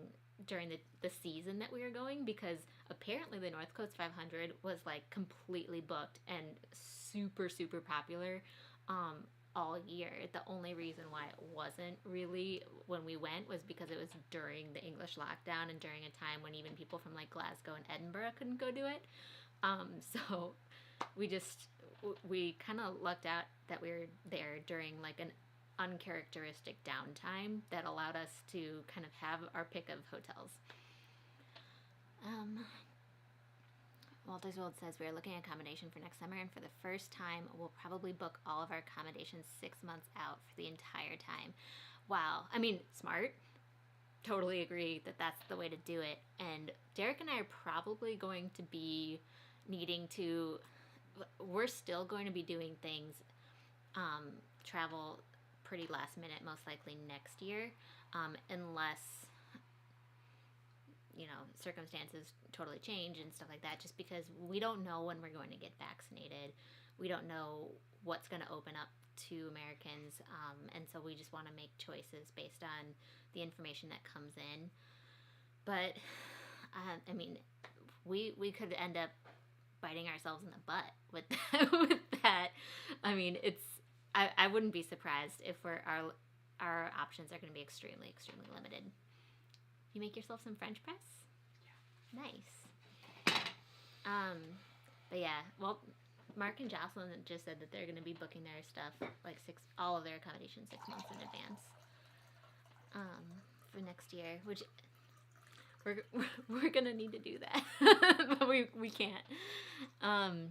S2: during the season that we were going, because apparently the North Coast 500 was like completely booked and super, super popular all year. The only reason why it wasn't really when we went was because it was during the English lockdown and during a time when even people from like Glasgow and Edinburgh couldn't go do it. So we kind of lucked out that we were there during like an uncharacteristic downtime that allowed us to kind of have our pick of hotels. Walter's World says we are looking at accommodation for next summer, and for the first time, we'll probably book all of our accommodations 6 months out for the entire time. Wow. I mean, smart. Totally agree that that's the way to do it. And Derek and I are probably going to be needing to... We're still going to be doing things, travel pretty last minute, most likely next year, unless... circumstances totally change and stuff like that, just because we don't know when we're going to get vaccinated. We don't know what's going to open up to Americans, and so we just want to make choices based on the information that comes in. But, I mean, we could end up biting ourselves in the butt with that. I mean, I wouldn't be surprised if our options are going to be extremely, extremely limited. You make yourself some French press? Yeah. Nice. But yeah, well, Mark and Jocelyn just said that they're going to be booking their stuff, like all of their accommodations 6 months in advance, for next year, which we're going to need to do that, but we can't. Alrighty.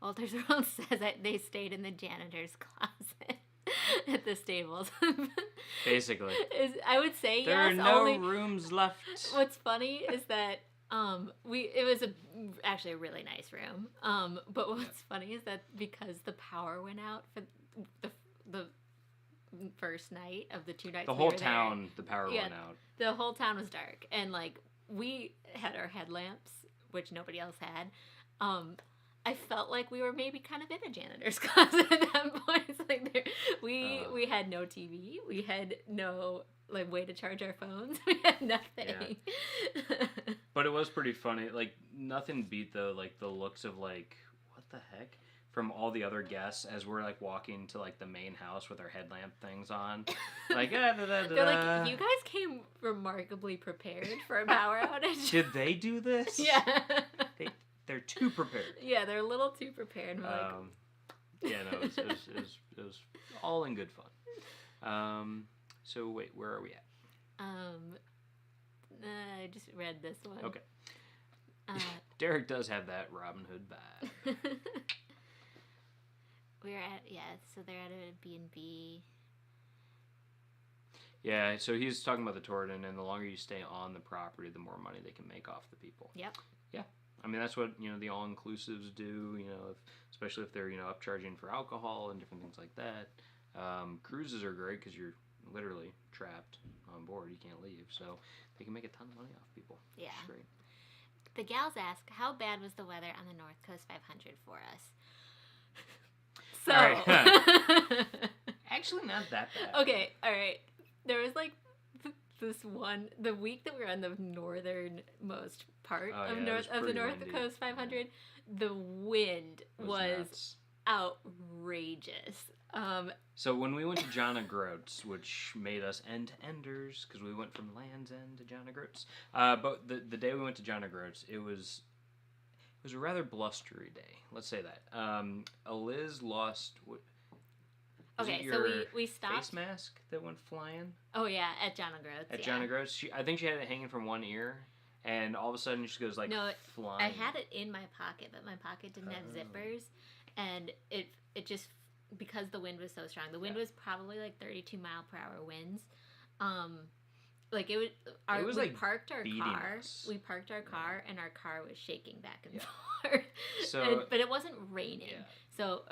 S2: Walter's World says that they stayed in the janitor's closet at the stables.
S1: Basically.
S2: I would say
S1: there
S2: yes.
S1: There are no rooms left.
S2: What's funny is that it was actually a really nice room. But what's funny is that because the power went out for the first night of the 2 nights,
S1: the whole town, the power went out.
S2: The whole town was dark, and like we had our headlamps, which nobody else had. I felt like we were maybe kind of in a janitor's closet at that point. It's like we had no TV, we had no like way to charge our phones, we had nothing.
S1: Yeah. But it was pretty funny. Like nothing beat though like the looks of like what the heck from all the other guests as we're like walking to like the main house with our headlamp things on. Like they're
S2: like, you guys came remarkably prepared for a power outage.
S1: Did they do this?
S2: Yeah.
S1: They're too prepared.
S2: Yeah, they're a little too prepared.
S1: Yeah, no, it was all in good fun. So wait, where are we at?
S2: I just read this one.
S1: Okay. Derek does have that Robin Hood vibe.
S2: So they're at a B&B.
S1: Yeah, so he's talking about the Torridon, and the longer you stay on the property, the more money they can make off the people.
S2: Yep.
S1: Yeah. I mean, that's what, the all-inclusives do, especially if they're, upcharging for alcohol and different things like that. Cruises are great because you're literally trapped on board. You can't leave. So they can make a ton of money off people.
S2: Yeah.
S1: It's great.
S2: The gals ask, how bad was the weather on the North Coast 500 for us? So.
S1: All right. Actually, not that bad.
S2: Okay, all right. There was like this one, the week that we were on the northernmost part of the North Coast 500, the wind was outrageous.
S1: So when we went to John O'Groats, which made us end-to-enders, because we went from Land's End to John O'Groats, but the day we went to John O'Groats, it was a rather blustery day. Let's say that. Eliz lost...
S2: Okay, so we stopped.
S1: Face mask that went flying?
S2: Oh, yeah, at John O'Groats.
S1: At John O'Groats. I think she had it hanging from one ear, and all of a sudden she goes, flying.
S2: I had it in my pocket, but my pocket didn't have zippers, and it just, because the wind was so strong, the wind was probably 32-mile-per-hour winds. We parked our car. We parked our car, and our car was shaking back and forth. But it wasn't raining. Yeah. So,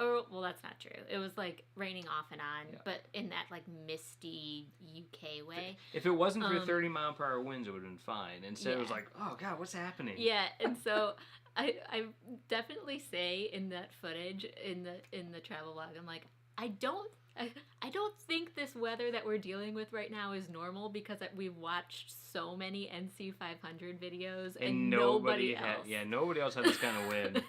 S2: that's not true. It was raining off and on, but in that misty UK way.
S1: If it wasn't for 30-mile-per-hour winds, it would have been fine. Instead, it was oh God, what's happening?
S2: Yeah, and so I definitely say in that footage in the travel vlog, I'm like, I don't think this weather that we're dealing with right now is normal, because we've watched so many NC 500 videos and nobody else.
S1: Nobody else had this kind of wind.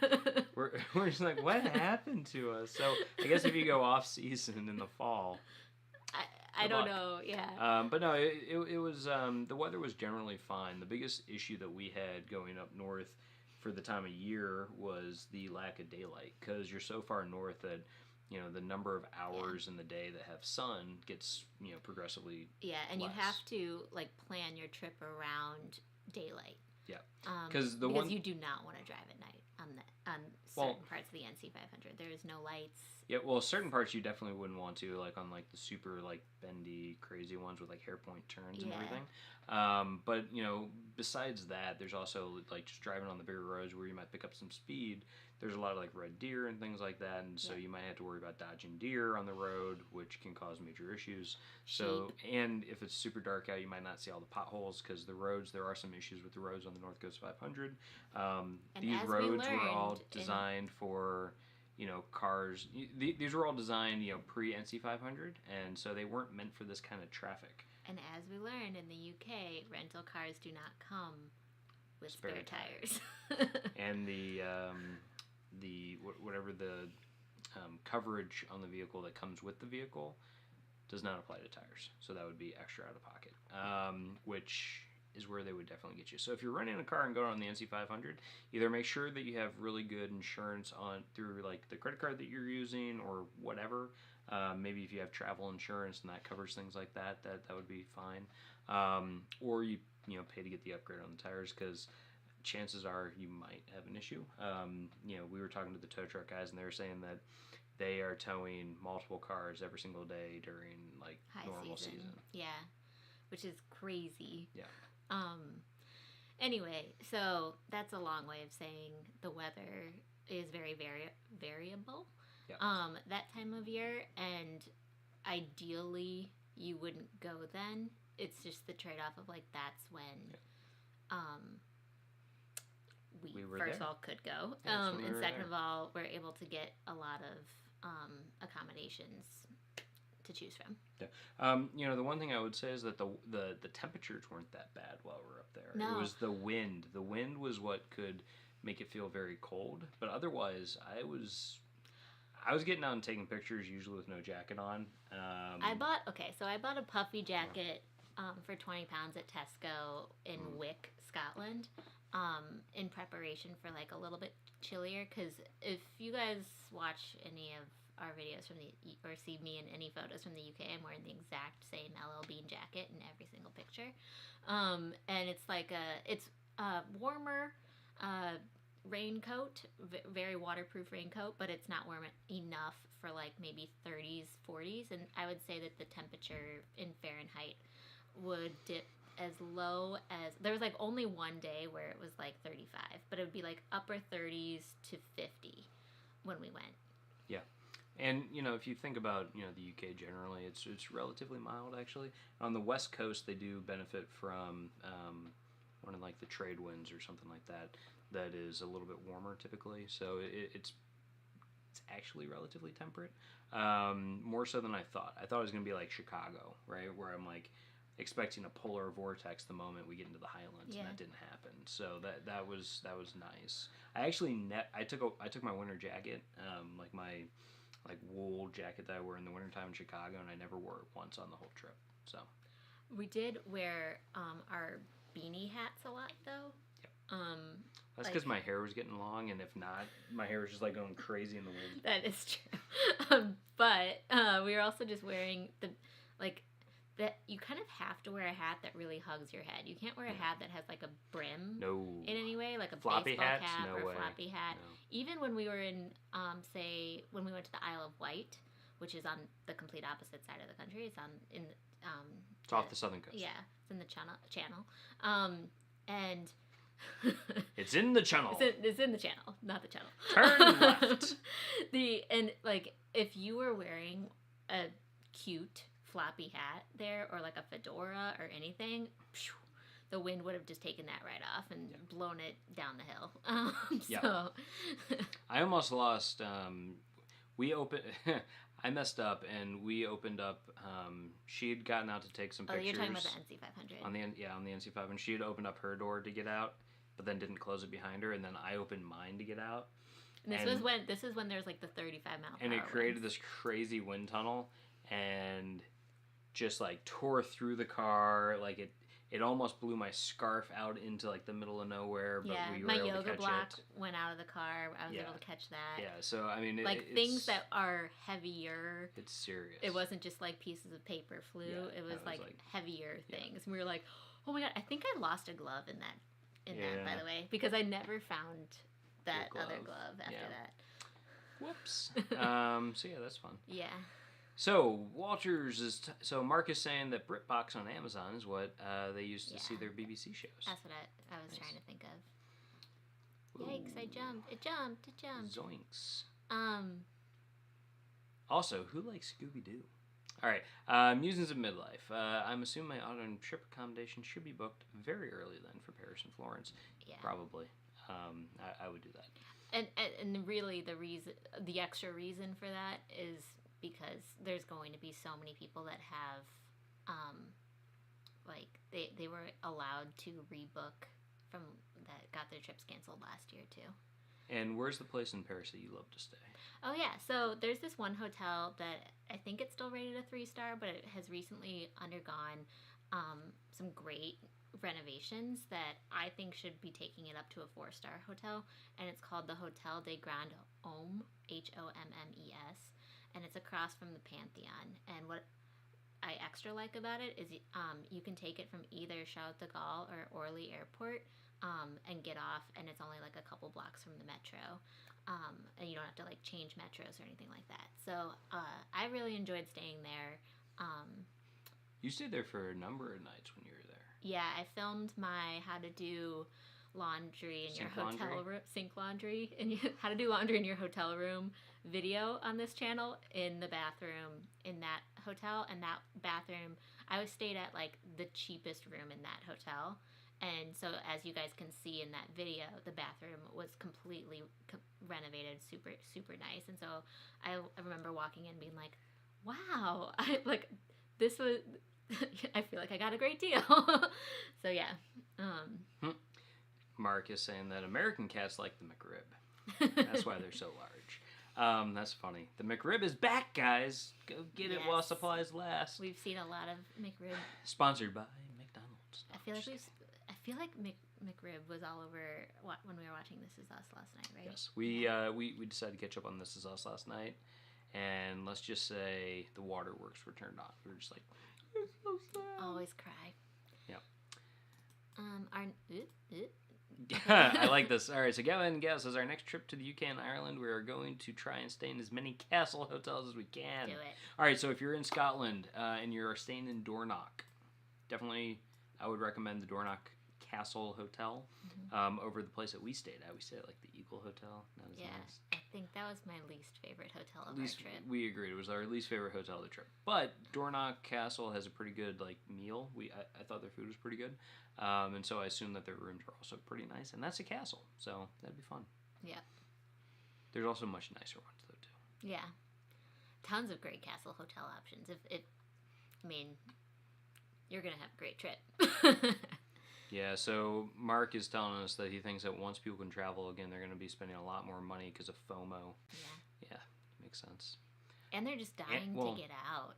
S1: We're just like, what happened to us? So I guess if you go off season in the fall,
S2: I don't know. Yeah.
S1: But no, it was the weather was generally fine. The biggest issue that we had going up north for the time of year was the lack of daylight, because you're so far north that the number of hours in the day that have sun gets, progressively
S2: and
S1: less.
S2: you have to, plan your trip around daylight.
S1: Yeah.
S2: Because you do not want to drive at night on certain parts of the NC 500. There is no lights.
S1: Yeah, well, certain parts you definitely wouldn't want to, on, the super, bendy, crazy ones with, hairpoint turns and everything. But, besides that, there's also, just driving on the bigger roads where you might pick up some speed. There's a lot of, red deer and things like that, and so you might have to worry about dodging deer on the road, which can cause major issues. So, and if it's super dark out, you might not see all the potholes, because the roads, there are some issues with the roads on the North Coast 500. These roads were all designed for... cars. These were all designed, pre-NC 500, and so they weren't meant for this kind of traffic.
S2: And as we learned in the UK, rental cars do not come with spare tires.
S1: And the whatever the coverage on the vehicle that comes with the vehicle does not apply to tires. So that would be extra out of pocket, which is where they would definitely get you. So if you're renting a car and going on the NC 500, either make sure that you have really good insurance through the credit card that you're using or whatever. Maybe if you have travel insurance and that covers things like that would be fine. Or you pay to get the upgrade on the tires, because chances are you might have an issue. We were talking to the tow truck guys, and they were saying that they are towing multiple cars every single day during
S2: high
S1: normal season.
S2: Yeah, which is crazy.
S1: Yeah.
S2: Anyway, so that's a long way of saying the weather is very variable.
S1: Yeah.
S2: That time of year, and ideally you wouldn't go then. It's just the trade-off of that's when we first of all could go, and second of all we're able to get a lot of accommodations to choose from.
S1: Yeah. The one thing I would say is that the temperatures weren't that bad while we were up there.
S2: No.
S1: It was the wind. The wind was what could make it feel very cold, but otherwise I was getting out and taking pictures, usually with no jacket on.
S2: I bought a puffy jacket for £20 at Tesco in Wick, Scotland, in preparation for a little bit chillier, because if you guys watch any of our videos or see me in any photos from the UK, I'm wearing the exact same LL Bean jacket in every single picture. And it's it's a warmer raincoat, very waterproof raincoat, but it's not warm enough for maybe 30s, 40s, and I would say that the temperature in Fahrenheit would dip as low as, there was only one day where it was 35, but it would be upper 30s to 50 when we went.
S1: Yeah. And, if you think about, the UK generally, it's relatively mild, actually. On the West Coast, they do benefit from one of, the trade winds or something like that is a little bit warmer, typically. So it's it's actually relatively temperate. More so than I thought. I thought it was going to be like Chicago, right? Where I'm like expecting a polar vortex the moment we get into the Highlands, and that didn't happen. So that was nice. I actually I took my winter jacket, like my wool jacket that I wear in the wintertime in Chicago, and I never wore it once on the whole trip. So
S2: we did wear our beanie hats a lot though. Yep.
S1: That's because my hair was getting long, and if not, my hair was just like going crazy in the wind.
S2: That is true. But we were also just wearing that you kind of have to wear a hat that really hugs your head. You can't wear a hat that has like a brim in any way, like a
S1: floppy
S2: baseball
S1: hats?
S2: cap
S1: No
S2: or
S1: way.
S2: a floppy hat.
S1: No.
S2: Even when we were in, say, when we went to the Isle of Wight, which is on the complete opposite side of the country. It's
S1: it's off the southern coast.
S2: Yeah, it's in the channel. And
S1: it's in the channel.
S2: It's in the channel, not the channel.
S1: Turn left.
S2: If you were wearing a cute floppy hat there, or like a fedora or anything, the wind would have just taken that right off and blown it down the hill. So
S1: I almost lost. I messed up, and we opened up. She had gotten out to take some pictures.
S2: Oh, you're talking about the NC500.
S1: On the NC500, she had opened up her door to get out, but then didn't close it behind her, and then I opened mine to get out.
S2: And this is when there's like the 35 mile per hour.
S1: And it created this crazy wind tunnel, and just like tore through the car. Like it almost blew my scarf out into like the middle of nowhere. But we were able to catch it. My yoga block
S2: went out of the car. I was able to catch that.
S1: Yeah, so I mean,
S2: things that are heavier.
S1: It's serious.
S2: It wasn't just like pieces of paper flew. Yeah, it was like heavier things. And we were like, oh my god, I think I lost a glove in that, by the way, because I never found that other glove after that.
S1: Whoops. So yeah, that's fun.
S2: Yeah.
S1: So Walters so Mark is saying that BritBox on Amazon is what they used to see their BBC shows.
S2: That's what I was trying to think of. Yikes! I jumped. It jumped.
S1: Zoinks. Also, who likes Scooby Doo? All right. Musings of Midlife. I'm assuming my autumn trip accommodation should be booked very early then for Paris and Florence. Yeah. Probably. I would do that.
S2: And really the extra reason for that is because there's going to be so many people that have, they were allowed to rebook from that got their trips canceled last year too.
S1: And where's the place in Paris that you love to stay?
S2: Oh yeah, so there's this one hotel that I think it's still rated a 3-star, but it has recently undergone some great renovations that I think should be taking it up to a 4-star hotel, and it's called the Hotel des Grands Hommes, HOMMES. And it's across from the Pantheon. And what I extra like about it is you can take it from either Charles de Gaulle or Orly Airport and get off, and it's only like a couple blocks from the metro. And you don't have to like change metros or anything like that. So I really enjoyed staying there.
S1: You stayed there for a number of nights when you were there.
S2: Yeah, I filmed my how to do laundry in your hotel room, sink laundry, and how to do laundry in your hotel room video on this channel in the bathroom in that hotel. And that bathroom, I stayed at like the cheapest room in that hotel, and so as you guys can see in that video, the bathroom was completely renovated, super nice. And so I remember walking in being like, wow, this was I feel like I got a great deal. So yeah.
S1: Mark is saying that American cats like the McRib. That's why they're so large. That's funny. The McRib is back, guys. Go get it while supplies last.
S2: We've seen a lot of McRib.
S1: Sponsored by McDonald's.
S2: I feel like McRib was all over when we were watching This Is Us last night, right?
S1: Yes. We decided to catch up on This Is Us last night, and let's just say the waterworks were turned on. We were just like, it's so sad.
S2: Always cry.
S1: Yeah.
S2: I
S1: like this. All right, so Gavin says our next trip to the UK and Ireland, we are going to try and stay in as many castle hotels as we can.
S2: Do it.
S1: All right, so if you're in Scotland and you're staying in Dornoch, definitely I would recommend the Dornoch Castle Hotel over the place that we stayed at. We stayed at like the Eagle Hotel. That was nice.
S2: I think that was my least favorite hotel of our trip.
S1: We agreed. It was our least favorite hotel of the trip. But Dornoch Castle has a pretty good like meal. I thought their food was pretty good. And so I assume that their rooms are also pretty nice. And that's a castle. So that'd be fun.
S2: Yeah.
S1: There's also much nicer ones, though, too.
S2: Yeah. Tons of great castle hotel options. I mean, you're going to have a great trip.
S1: Yeah, so Mark is telling us that he thinks that once people can travel again, they're going to be spending a lot more money because of FOMO. Yeah, makes sense.
S2: And they're just dying to get out.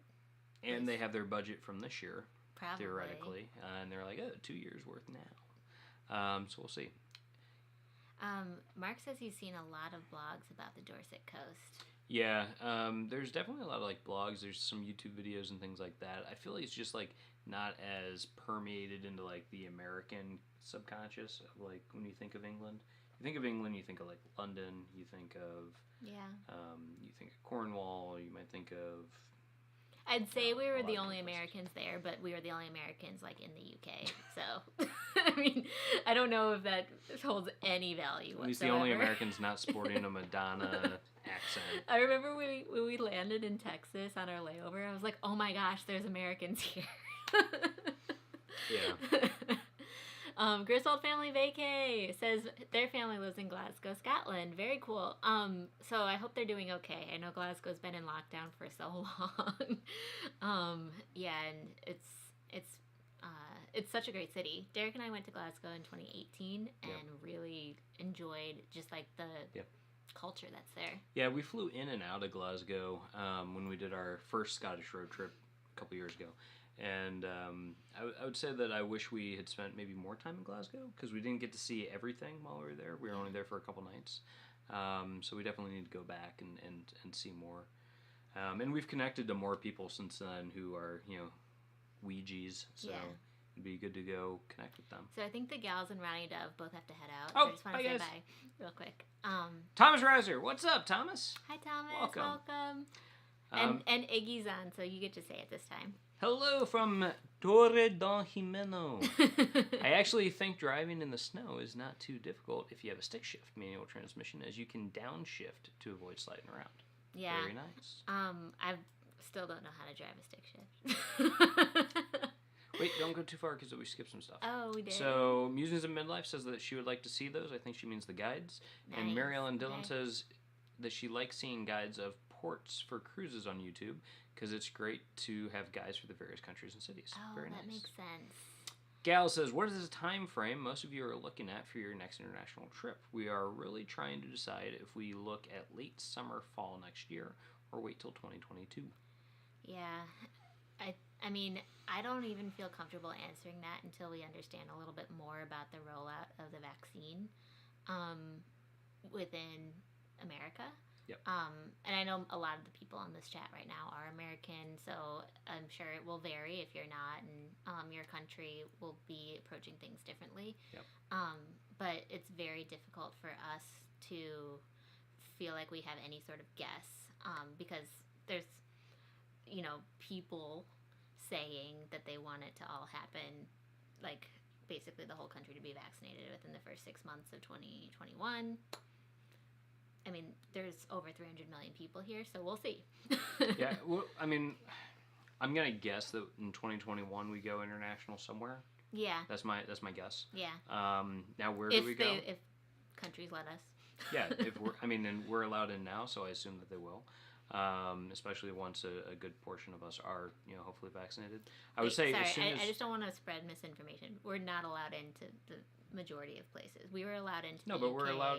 S1: And they have their budget from this year,
S2: probably.
S1: Theoretically. And they're like, 2 years worth now. So we'll see.
S2: Mark says he's seen a lot of blogs about the Dorset coast.
S1: Yeah, there's definitely a lot of like blogs. There's some YouTube videos and things like that. I feel like it's just like not as permeated into like the American subconscious of like when you think of England. You think of England, you think of like London. You think of you think of Cornwall. You might think of.
S2: I'd say we were the only Americans there, but we were the only Americans like in the UK. So, I mean, I don't know if that holds any value whatsoever.
S1: At least the only Americans not sporting a Madonna accent.
S2: I remember when we landed in Texas on our layover, I was like, oh my gosh, there's Americans here.
S1: Yeah.
S2: Griswold Family Vacay says their family lives in Glasgow, Scotland. Very cool. So I hope they're doing okay. I know Glasgow's been in lockdown for so long. Yeah, and it's such a great city. Derek and I went to Glasgow in 2018 and really enjoyed just like the culture that's there.
S1: Yeah, we flew in and out of Glasgow when we did our first Scottish road trip a couple years ago. And I would say that I wish we had spent maybe more time in Glasgow because we didn't get to see everything while we were there. We were only there for a couple nights. So we definitely need to go back and see more. And we've connected to more people since then who are, Ouija's. So it'd be good to go connect with them.
S2: So I think the gals and Ronnie Dove both have to head out.
S1: Oh,
S2: so I just want to say
S1: guys.
S2: bye real quick.
S1: Thomas Reiser, what's up, Thomas?
S2: Hi, Thomas.
S1: Welcome.
S2: And Iggy's on, so you get to say it this time.
S1: Hello from Torre don Jimeno. I actually think driving in the snow is not too difficult if you have a stick shift manual transmission, as you can downshift to avoid sliding around.
S2: Yeah.
S1: Very nice.
S2: I still don't know how to drive a stick shift.
S1: Wait, don't go too far because we skipped some stuff.
S2: Oh, we did.
S1: So, Musings of Midlife says that she would like to see those. I think she means the guides. Nice. And Mary Ellen Dillon says that she likes seeing guides of ports for cruises on YouTube because it's great to have guides for the various countries and cities.
S2: Oh,
S1: Very nice.
S2: That makes sense.
S1: Gal says, what is the time frame most of you are looking at for your next international trip? We are really trying to decide if we look at late summer, fall next year, or wait till 2022.
S2: Yeah. I mean, I don't even feel comfortable answering that until we understand a little bit more about the rollout of the vaccine within America.
S1: Yep.
S2: And I know a lot of the people on this chat right now are American, so I'm sure it will vary if you're not, and your country will be approaching things differently.
S1: Yep.
S2: But it's very difficult for us to feel like we have any sort of guess because there's, people saying that they want it to all happen, like basically the whole country to be vaccinated within the first 6 months of 2021. I mean, there's over 300 million people here, so we'll see.
S1: Yeah, well, I mean, I'm gonna guess that in 2021 we go international somewhere.
S2: Yeah.
S1: That's my guess.
S2: Yeah.
S1: Now where do we go?
S2: If countries let us.
S1: Yeah, and we're allowed in now, so I assume that they will. Especially once a good portion of us are, hopefully vaccinated. I would say
S2: sorry,
S1: as soon as...
S2: I just don't want to spread misinformation. We're not allowed into the majority of places. We were allowed into the UK.
S1: No, but we're allowed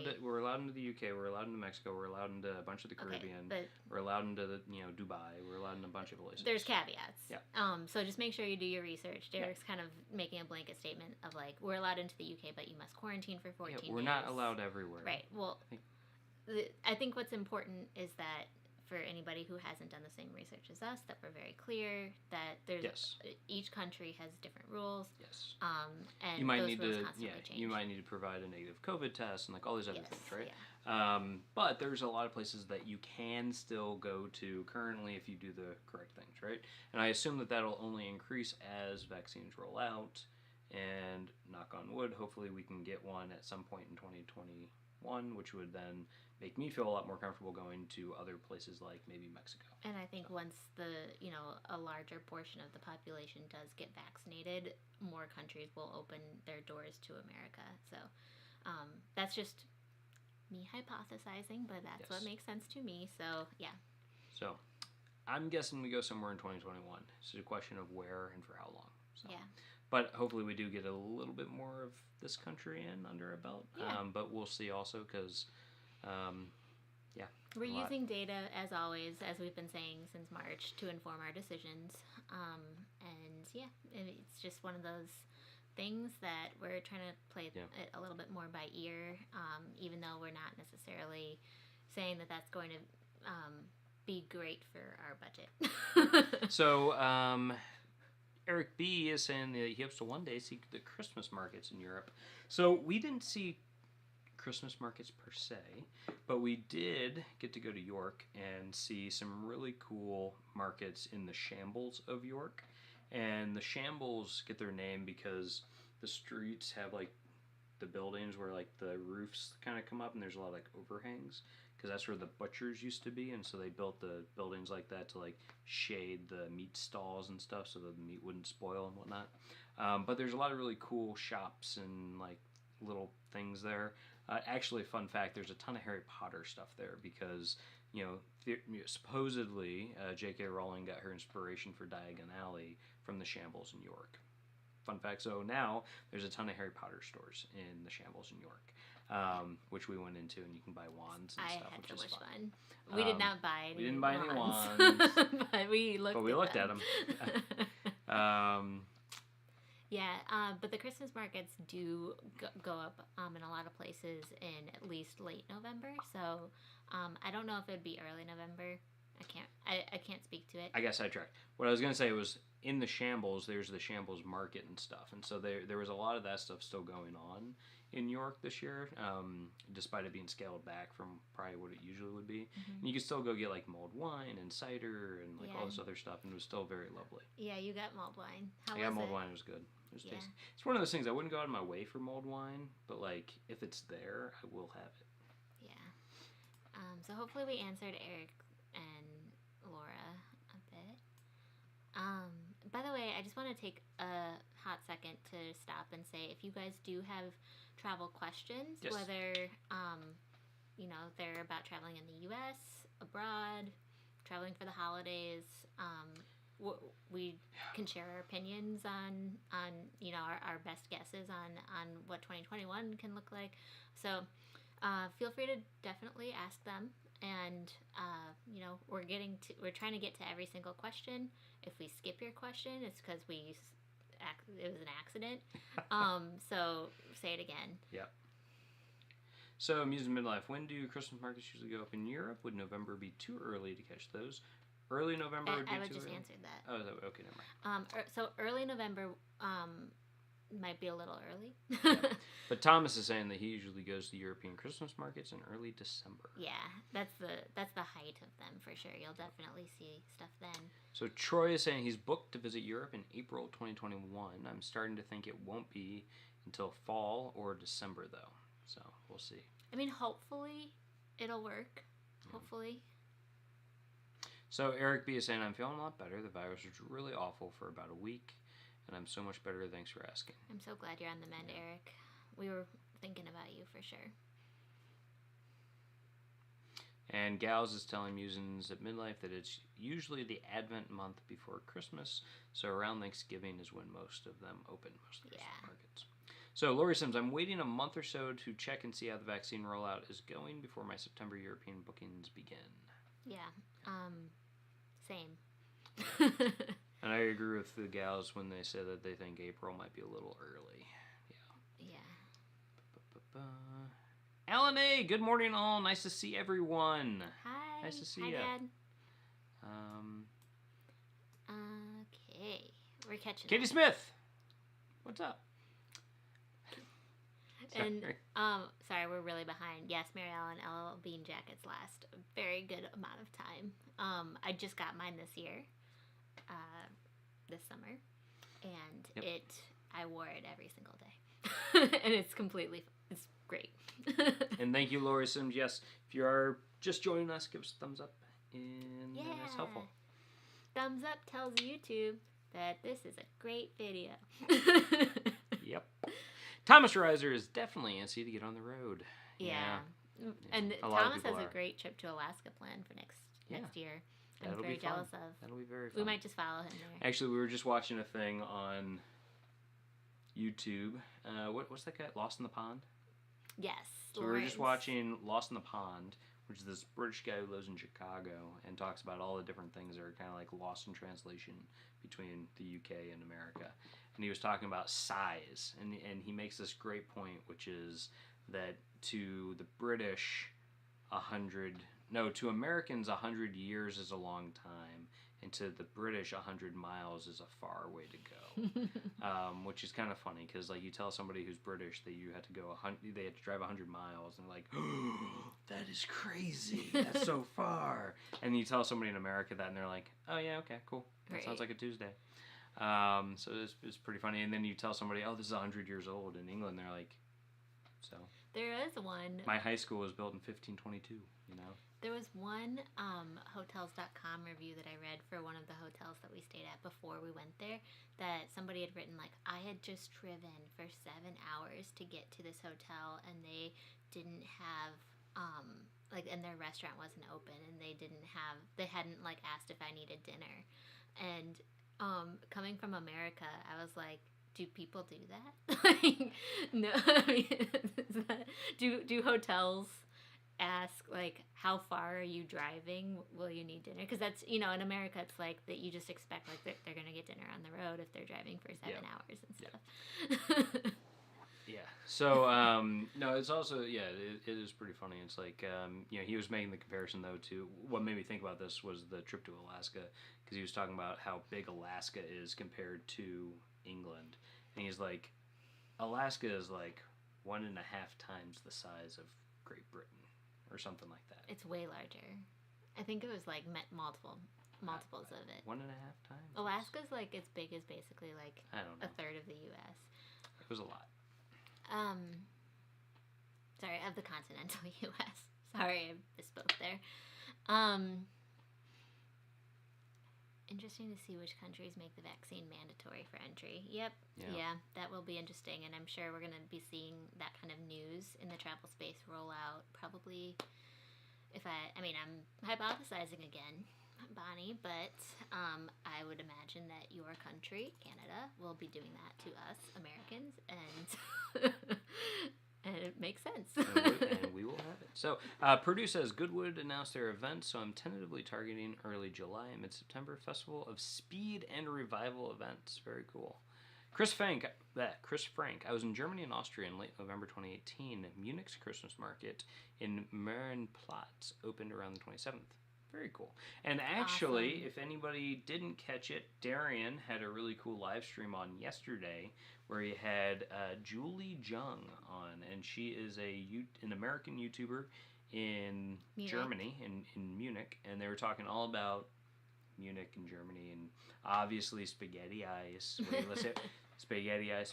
S1: into the UK, we're allowed into Mexico, we're allowed into a bunch of the Caribbean,
S2: but
S1: we're allowed into the, Dubai, we're allowed into a bunch of places.
S2: There's caveats.
S1: Yeah.
S2: So just make sure you do your research. Derek's kind of making a blanket statement of like, we're allowed into the UK, but you must quarantine for 14 days.
S1: We're not allowed everywhere.
S2: Right. Well, I think what's important is that for anybody who hasn't done the same research as us, that we're very clear that there's each country has different rules.
S1: Yes.
S2: And
S1: you might
S2: those
S1: need
S2: rules
S1: to
S2: constantly change.
S1: You might need to provide a negative COVID test and like all these other things, right?
S2: Yeah.
S1: But there's a lot of places that you can still go to currently if you do the correct things, right? And I assume that that'll only increase as vaccines roll out. And knock on wood, hopefully we can get one at some point in 2021, which would then make me feel a lot more comfortable going to other places like maybe Mexico.
S2: And I think once a larger portion of the population does get vaccinated, more countries will open their doors to America. So that's just me hypothesizing, but that's what makes sense to me. So, yeah.
S1: So, I'm guessing we go somewhere in 2021. It's a question of where and for how long. So.
S2: Yeah.
S1: But hopefully we do get a little bit more of this country in under our belt.
S2: Yeah.
S1: But we'll see also because,
S2: we're using data, as always, as we've been saying since March, to inform our decisions. And it's just one of those things that we're trying to play it a little bit more by ear, even though we're not necessarily saying that that's going to be great for our budget.
S1: So, Eric B. is saying that he hopes to one day see the Christmas markets in Europe. So we didn't see Christmas markets per se, but we did get to go to York and see some really cool markets in the Shambles of York. And the Shambles get their name because the streets have like the buildings where like the roofs kind of come up and there's a lot of like overhangs, because that's where the butchers used to be, and so they built the buildings like that to like shade the meat stalls and stuff so that the meat wouldn't spoil and whatnot. But there's a lot of really cool shops and like little things there. Actually, fun fact, there's a ton of Harry Potter stuff there because, supposedly J.K. Rowling got her inspiration for Diagon Alley from the Shambles in York. Fun fact, so now there's a ton of Harry Potter stores in the Shambles in York, which we went into, and you can buy wands and stuff, which is fun.
S2: We did not buy any.
S1: We didn't buy any wands.
S2: But we looked at them. But the Christmas markets do go up in a lot of places in at least late November. So I don't know if it would be early November. I can't speak to it.
S1: I guess I tried. What I was going to say was in the Shambles, there's the Shambles Market and stuff. And so there was a lot of that stuff still going on in York this year, despite it being scaled back from probably what it usually would be. Mm-hmm. And you could still go get like mulled wine and cider and like all this other stuff, and it was still very lovely.
S2: Yeah, you got mulled wine.
S1: How was it? Mulled wine. It was good. It was tasty. It's one of those things I wouldn't go out of my way for mulled wine, but like if it's there, I will have it.
S2: Yeah. So hopefully we answered Eric and Laura a bit. By the way, I just want to take a hot second to stop and say if you guys do have travel questions, whether they're about traveling in the U.S., abroad, traveling for the holidays, we can share our opinions on our best guesses on what 2021 can look like. So feel free to definitely ask them. And we're trying to get to every single question. If we skip your question, it's because it was an accident. So say it again.
S1: Yep. So, Muse and Midlife, when do Christmas markets usually go up in Europe? Would November be too early to catch those? Early November would be too early?
S2: I just answered that.
S1: Oh, okay, never mind.
S2: So early November might be a little early.
S1: Yeah. But Thomas is saying that he usually goes to European Christmas markets in early December.
S2: Yeah, that's the height of them for sure. You'll definitely see stuff then.
S1: So Troy is saying he's booked to visit Europe in April 2021. I'm starting to think it won't be until fall or December though. So we'll see.
S2: I mean, hopefully it'll work. Yeah. Hopefully.
S1: So Eric B is saying I'm feeling a lot better. The virus was really awful for about a week. And I'm so much better. Thanks for asking.
S2: I'm so glad you're on the mend, Eric. We were thinking about you for sure.
S1: And Gals is telling Musings at Midlife that it's usually the Advent month before Christmas. So around Thanksgiving is when most of them open, most of the Christmas markets. So Lori Sims, I'm waiting a month or so to check and see how the vaccine rollout is going before my September European bookings begin.
S2: Yeah. Same.
S1: And I agree with the gals when they say that they think April might be a little early. Yeah. Alan A, good morning all. Nice to see everyone.
S2: Hi.
S1: Nice to see
S2: you.
S1: Hi,
S2: Dad. Okay. We're catching
S1: Katie
S2: up.
S1: Smith. What's up?
S2: And sorry, we're really behind. Yes, Mary Ellen, LL Bean jackets last a very good amount of time. I just got mine this year. This summer, and I wore it every single day, and it's great.
S1: And thank you, Lori Sims. Yes, if you are just joining us, give us a thumbs up, and that's helpful.
S2: Thumbs up tells YouTube that this is a great video.
S1: Yep. Thomas Reiser is definitely antsy to get on the road.
S2: Yeah. And Thomas has a great trip to Alaska planned for next year. I'm very jealous of.
S1: That'll be very fun.
S2: We might just follow him there.
S1: Actually, we were just watching a thing on YouTube. What's that guy? Lost in the Pond?
S2: Yes.
S1: So we were just watching Lost in the Pond, which is this British guy who lives in Chicago and talks about all the different things that are kind of like lost in translation between the UK and America. And he was talking about size, and he makes this great point, which is that to the British, to Americans, 100 years is a long time, and to the British, 100 miles is a far way to go. Which is kind of funny, because like you tell somebody who's British that you have to they have to drive 100 miles, and they're like, oh, that is crazy, that's so far. And you tell somebody in America that, and they're like, oh yeah, okay, cool, that sounds like a Tuesday. So it's pretty funny. And then you tell somebody, oh, this is 100 years old in England, they're like, so.
S2: There is one.
S1: My high school was built in 1522, you know?
S2: There was one hotels.com review that I read for one of the hotels that we stayed at before we went there, that somebody had written, like, I had just driven for 7 hours to get to this hotel, and they didn't have, and their restaurant wasn't open, and they hadn't, like, asked if I needed dinner. And coming from America, I was like, do people do that? Like, no. I mean, do hotels ask, like, how far are you driving? Will you need dinner? Because that's, in America, it's like that you just expect, like, they're going to get dinner on the road if they're driving for 7 hours and stuff.
S1: Yeah. So, no, it's also, it is pretty funny. It's like, he was making the comparison, though, to what made me think about this was the trip to Alaska, because he was talking about how big Alaska is compared to England. And he's like, Alaska is like 1.5 times the size of Great Britain, or something like that.
S2: It's way larger. I think it was like multiples of it.
S1: 1.5 times?
S2: Alaska's like as big as basically like
S1: I don't know.
S2: a third of the U.S.
S1: It was a lot.
S2: Sorry, of the continental U.S. Sorry, I misspoke there. Interesting to see which countries make the vaccine mandatory for entry. Yep. Yeah, that will be interesting, and I'm sure we're going to be seeing that kind of news in the travel space roll out probably. I'm hypothesizing again, Bonnie, but I would imagine that your country, Canada, will be doing that to us Americans, and and it makes sense.
S1: and we will have it. So Purdue says Goodwood announced their event, so I'm tentatively targeting early July and mid-September Festival of Speed and Revival events. Very cool. Chris Frank, I was in Germany and Austria in late November 2018. Munich's Christmas market in Marienplatz opened around the 27th. Very cool. And actually, if anybody didn't catch it, Darian had a really cool live stream on yesterday where he had Julie Jung on, and she is an American YouTuber in Germany, in Munich, and they were talking all about Munich and Germany, and obviously spaghetti ice. Wait, let's hit spaghetti ice,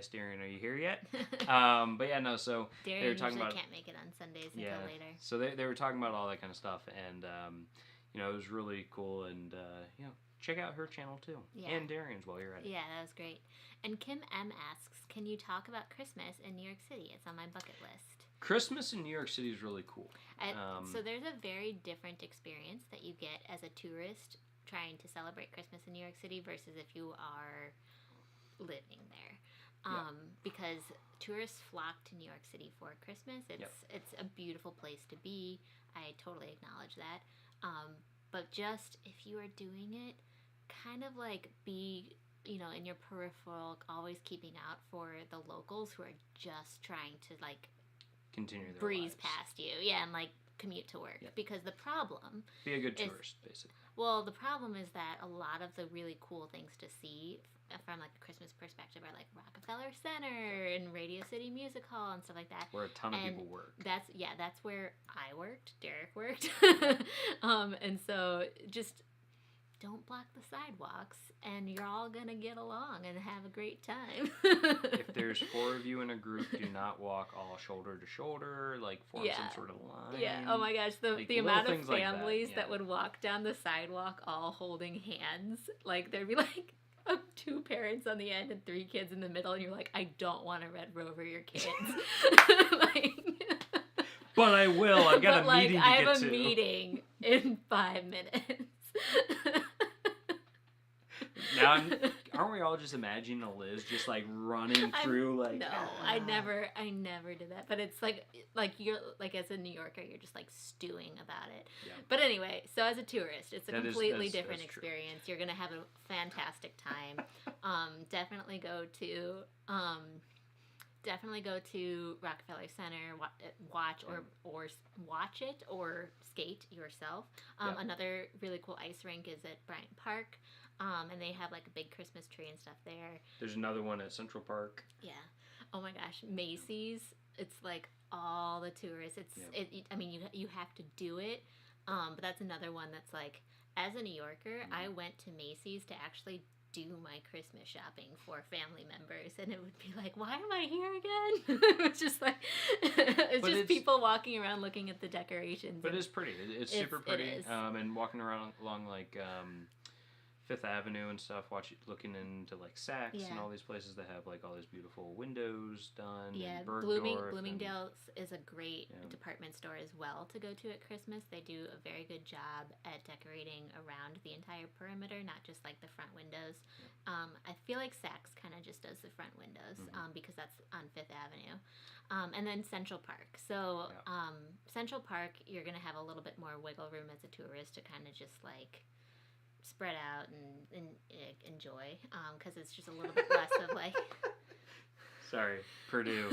S1: Darian, are you here yet? But yeah, no, so
S2: Darian
S1: they were talking about,
S2: can't make it on Sundays until later.
S1: So they were talking about all that kind of stuff, and it was really cool, and check out her channel too, and Darian's while you're at it.
S2: Yeah, that was great. And Kim M asks, can you talk about Christmas in New York City? It's on my bucket list.
S1: Christmas in New York City is really cool.
S2: So there's a very different experience that you get as a tourist trying to celebrate Christmas in New York City versus if you are living there. Because tourists flock to New York City for Christmas. It's a beautiful place to be. I totally acknowledge that. But just if you are doing it, kind of like be, in your peripheral, always keeping out for the locals who are just trying to like
S1: continue their
S2: breeze
S1: lives.
S2: Past you, and like commute to work. Because the problem
S1: be a good tourist, basically.
S2: Well, the problem is that a lot of the really cool things to see from like a Christmas perspective are like Rockefeller Center and Radio City Music Hall and stuff like that,
S1: where a ton of people work.
S2: That's where I worked. Derek worked, and so just don't block the sidewalks, and you're all gonna get along and have a great time.
S1: If there's 4 of you in a group, do not walk all shoulder to shoulder, like form some sort of line.
S2: Yeah. Oh my gosh, the amount of families that would walk down the sidewalk all holding hands, like there'd be like 2 parents on the end and 3 kids in the middle, and you're like, I don't want to Red Rover your kids.
S1: But I will. I've got a meeting to
S2: I
S1: get
S2: have
S1: to.
S2: a meeting in 5 minutes.
S1: Now, aren't we all just imagining Eliz just like running through like?
S2: No, I never did that. But it's like you're like as a New Yorker, you're just like stewing about it. Yeah. But anyway, so as a tourist, it's a completely different experience. You're gonna have a fantastic time. Definitely go to Rockefeller Center. Watch it or skate yourself. Another really cool ice rink is at Bryant Park. And they have like a big Christmas tree and stuff there.
S1: There's another one at Central Park.
S2: Yeah. Oh my gosh, Macy's. It's like all the tourists. I mean, you have to do it. But that's another one that's like, as a New Yorker, I went to Macy's to actually do my Christmas shopping for family members, and it would be like, why am I here again? It's just like it's people walking around looking at the decorations.
S1: But it's pretty. It's super pretty. It is. And walking around along like Fifth Avenue and stuff, looking into like Saks and all these places that have like all these beautiful windows done.
S2: Yeah, Bloomingdale's is a great department store as well to go to at Christmas. They do a very good job at decorating around the entire perimeter, not just like the front windows. Yeah. I feel like Saks kind of just does the front windows because that's on Fifth Avenue. And then Central Park. So Central Park, you're going to have a little bit more wiggle room as a tourist to kind of just like spread out and enjoy, because it's just a little bit less of like.
S1: Sorry, Purdue.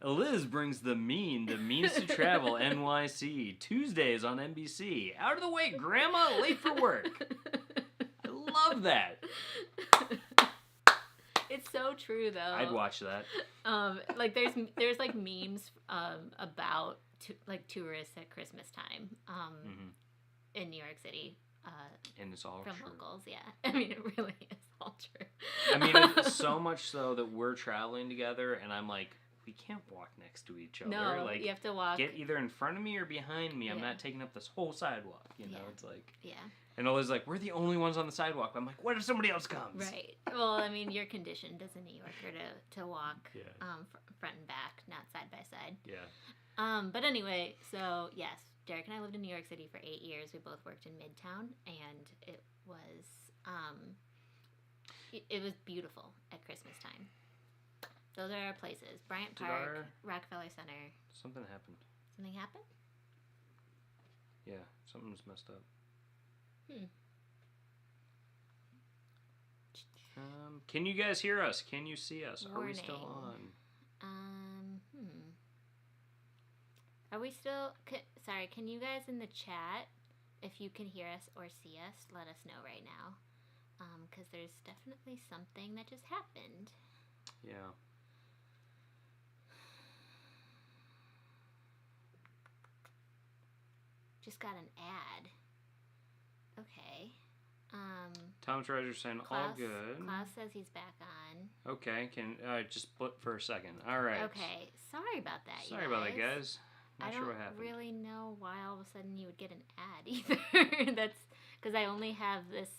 S1: Eliz brings the means to travel NYC Tuesdays on NBC. Out of the way, Grandma, late for work. I love that.
S2: It's so true, though.
S1: I'd watch that.
S2: Like there's like memes about tourists at Christmas time in New York City.
S1: And it's all
S2: from
S1: true.
S2: Locals, yeah. I mean, it really is all true.
S1: I mean, it's so much so that we're traveling together, and I'm like, we can't walk next to each other.
S2: No,
S1: like,
S2: you have to walk.
S1: Get either in front of me or behind me. I'm not taking up this whole sidewalk. You know, it's like.
S2: Yeah.
S1: And Eliz like, we're the only ones on the sidewalk. I'm like, what if somebody else comes?
S2: Right. Well, I mean, you're conditioned as a New Yorker to walk front and back, not side by side.
S1: Yeah.
S2: But anyway, so yes. Derek and I lived in New York City for 8 years. We both worked in Midtown, and it was beautiful at Christmas time. Those are our places: Bryant Park, Rockefeller Center.
S1: Something happened.
S2: Something happened?
S1: Yeah, something's messed up. Can you guys hear us? Can you see us?
S2: Warning.
S1: Are we still on?
S2: Are we still... Sorry, can you guys in the chat, if you can hear us or see us, let us know right now. Because there's definitely something that just happened.
S1: Yeah.
S2: Just got an ad. Okay.
S1: Tom Treasure saying all good.
S2: Klaus says he's back on.
S1: Okay, can just split for a second. All right.
S2: Okay, sorry about that.
S1: Sorry about that, guys.
S2: Not
S1: sure what happened.
S2: I don't really know why all of a sudden you would get an ad either. That's because I only have this,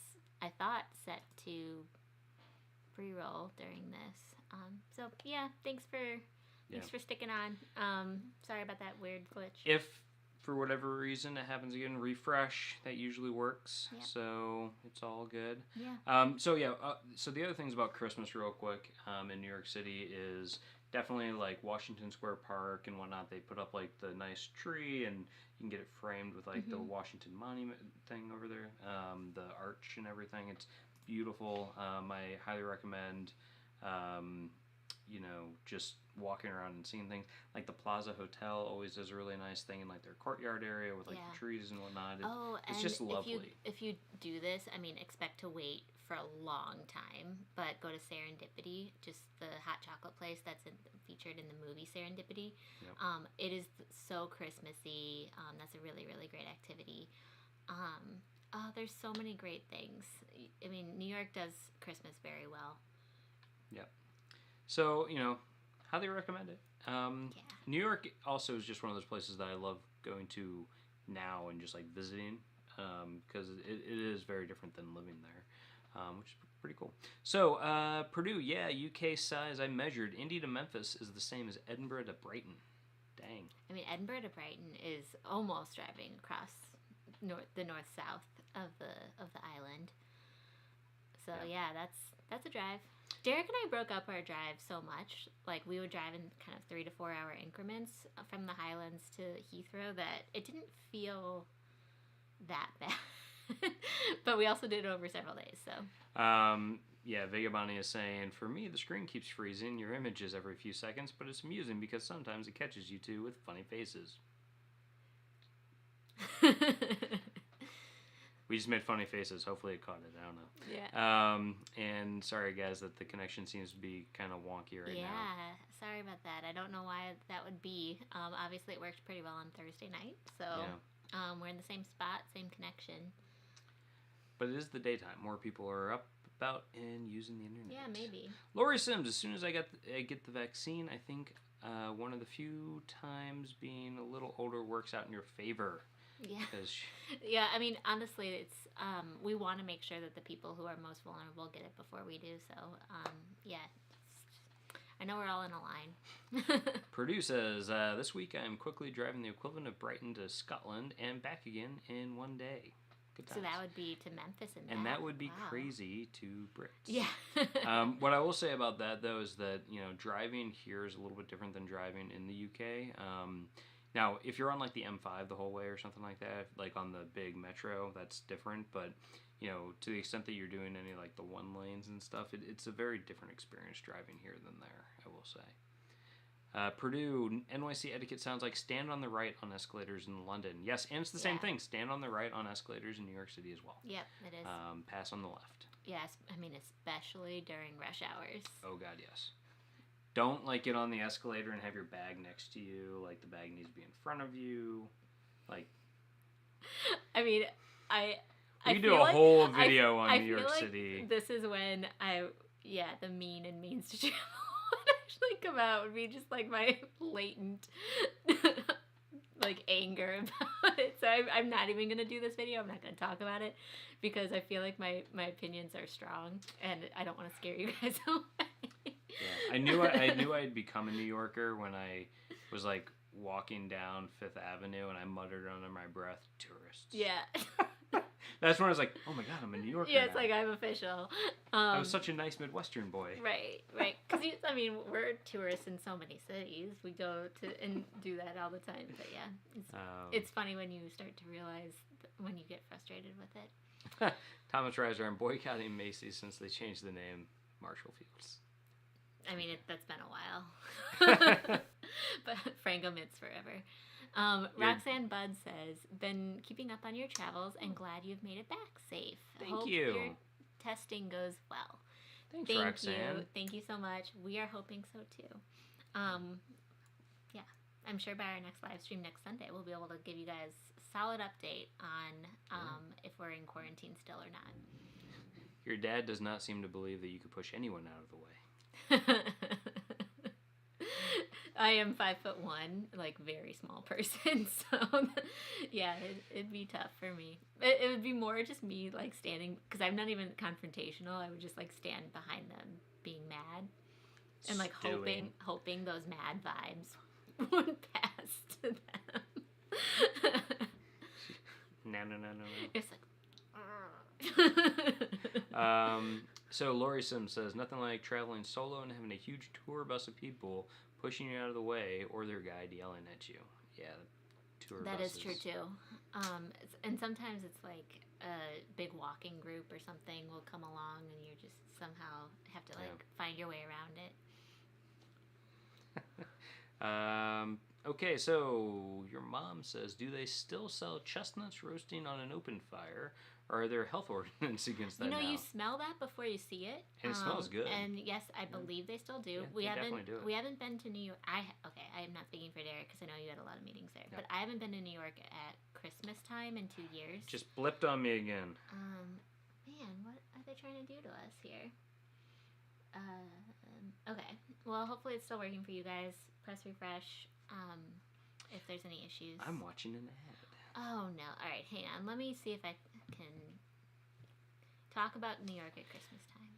S2: I thought, set to pre-roll during this. So yeah, thanks for sticking on. Sorry about that weird glitch.
S1: If for whatever reason it happens again, refresh. That usually works. Yep. So it's all good.
S2: Yeah.
S1: So the other things about Christmas, real quick, in New York City is definitely like Washington Square Park and whatnot. They put up like the nice tree, and you can get it framed with like the Washington Monument thing over there, the arch and everything. It's beautiful. I highly recommend. Just walking around and seeing things. Like the Plaza Hotel always does a really nice thing in like their courtyard area with like the trees and whatnot. It's just lovely.
S2: If you do this, I mean, expect to wait for a long time, but go to Serendipity, just the hot chocolate place that's featured in the movie Serendipity. Yep. It is so Christmassy. That's a really, really great activity. There's so many great things. I mean, New York does Christmas very well.
S1: Yep. So, highly recommend it. New York also is just one of those places that I love going to now and just like visiting, because it is very different than living there, which is pretty cool. So, Purdue, UK size I measured. Indy to Memphis is the same as Edinburgh to Brighton. Dang.
S2: I mean, Edinburgh to Brighton is almost driving across the north-south of the island. So yeah, that's a drive. Derek and I broke up our drive so much. Like, we would drive in kind of 3 to 4 hour increments from the Highlands to Heathrow that it didn't feel that bad. But we also did it over several days, so.
S1: Yeah, Vegabani is saying, for me, the screen keeps freezing your images every few seconds, but it's amusing because sometimes it catches you two with funny faces. We just made funny faces. Hopefully it caught it. I don't know.
S2: Yeah.
S1: And sorry, guys, that the connection seems to be kind of wonky right now.
S2: Yeah, sorry about that. I don't know why that would be. Obviously, it worked pretty well on Thursday night. So we're in the same spot, same connection.
S1: But it is the daytime. More people are up, about, and using the internet.
S2: Yeah, maybe.
S1: Lori Sims, as soon as I get the vaccine, I think one of the few times being a little older works out in your favor.
S2: Yeah. Yeah, I mean, honestly, it's we want to make sure that the people who are most vulnerable get it before we do. So, yeah, I know we're all in a line.
S1: Purdue says, this week I am quickly driving the equivalent of Brighton to Scotland and back again in one day. Good times.
S2: So that would be to Memphis and back.
S1: And that would be crazy to Brits.
S2: Yeah.
S1: What I will say about that, though, is that, driving here is a little bit different than driving in the UK. Now, if you're on, like, the M5 the whole way or something like that, like on the big metro, that's different. But, to the extent that you're doing any, like, the one lanes and stuff, it's a very different experience driving here than there, I will say. Purdue, NYC etiquette sounds like stand on the right on escalators in London. Yes, and it's the same thing. Stand on the right on escalators in New York City as well.
S2: Yep, it is.
S1: Pass on the left.
S2: Yes, I mean, especially during rush hours.
S1: Oh, God, yes. Don't, like, get on the escalator and have your bag next to you. Like, the bag needs to be in front of you. Like...
S2: I mean,
S1: we do a whole video on New York City.
S2: This is when the mean and means to travel would actually come out. Would be just, like, my latent, like, anger about it. So I'm not even going to do this video. I'm not going to talk about it because I feel like my opinions are strong and I don't want to scare you guys away.
S1: Yeah, I knew I'd become a New Yorker when I was, like, walking down Fifth Avenue and I muttered under my breath, tourists.
S2: Yeah.
S1: That's when I was like, oh my God, I'm a New Yorker
S2: Yeah, it's
S1: now.
S2: like I'm official.
S1: I'm such a nice Midwestern boy.
S2: Right. Because, I mean, we're tourists in so many cities. We go to and do that all the time. But yeah, it's funny when you start to realize when you get frustrated with it.
S1: Thomas Reiser, I'm boycotting Macy's since they changed the name Marshall Fields.
S2: I mean, that's been a while. But Franco Mitts forever. Roxanne Budd says, been keeping up on your travels and glad you've made it back safe.
S1: Thank you.
S2: Your testing goes well.
S1: Thank Roxanne.
S2: Thank you so much. We are hoping so too. Yeah, I'm sure by our next live stream next Sunday, we'll be able to give you guys a solid update on if we're in quarantine still or not.
S1: Your dad does not seem to believe that you could push anyone out of the way.
S2: I am 5'1", like very small person, so yeah, it'd be tough for me. It would be more just me like standing, because I'm not even confrontational. I would just like stand behind them being mad and like hoping those mad vibes would pass to them.
S1: No.
S2: It's
S1: like so Lori Sim says, nothing like traveling solo and having a huge tour bus of people pushing you out of the way or their guide yelling at you. Yeah, tour
S2: that
S1: buses.
S2: is true too. And sometimes it's like a big walking group or something will come along and you just somehow have to like find your way around it.
S1: Okay, so your mom says, do they still sell chestnuts roasting on an open fire? Or are there health ordinances against that now?
S2: You smell that before you see it.
S1: And it smells good.
S2: And yes, I believe they still do.
S1: Yeah, definitely do it.
S2: We haven't been to New York. I am not speaking for Derek because I know you had a lot of meetings there. Yep. But I haven't been to New York at Christmas time in 2 years.
S1: Just blipped on me again.
S2: Man, what are they trying to do to us here? Okay. Well, hopefully it's still working for you guys. Press refresh. If there's any issues.
S1: I'm watching an ad.
S2: Oh no! All right, hang on. Let me see if I can talk about New York at Christmas time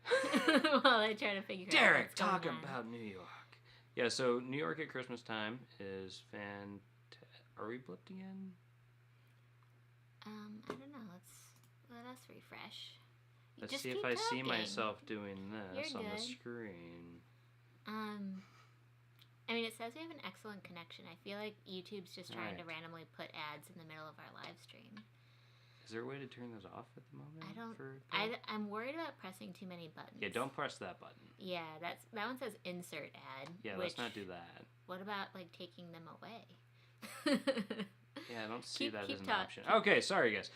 S2: while I try to figure out what's going on.
S1: Talk about New York. Yeah, so New York at Christmas time is Are we blipped again?
S2: I don't know. Let us refresh.
S1: Let's see if I see myself doing this
S2: You're
S1: on
S2: good.
S1: the screen.
S2: I mean, it says we have an excellent connection. I feel like YouTube's just trying to randomly put ads in the middle of our live stream.
S1: Is there a way to turn those off at the moment?
S2: I'm worried about pressing too many buttons.
S1: Yeah, don't press that button.
S2: Yeah, that one says insert ad.
S1: Yeah, let's not do that.
S2: What about like taking them away?
S1: Yeah, I don't see that as an option. Okay, sorry guys.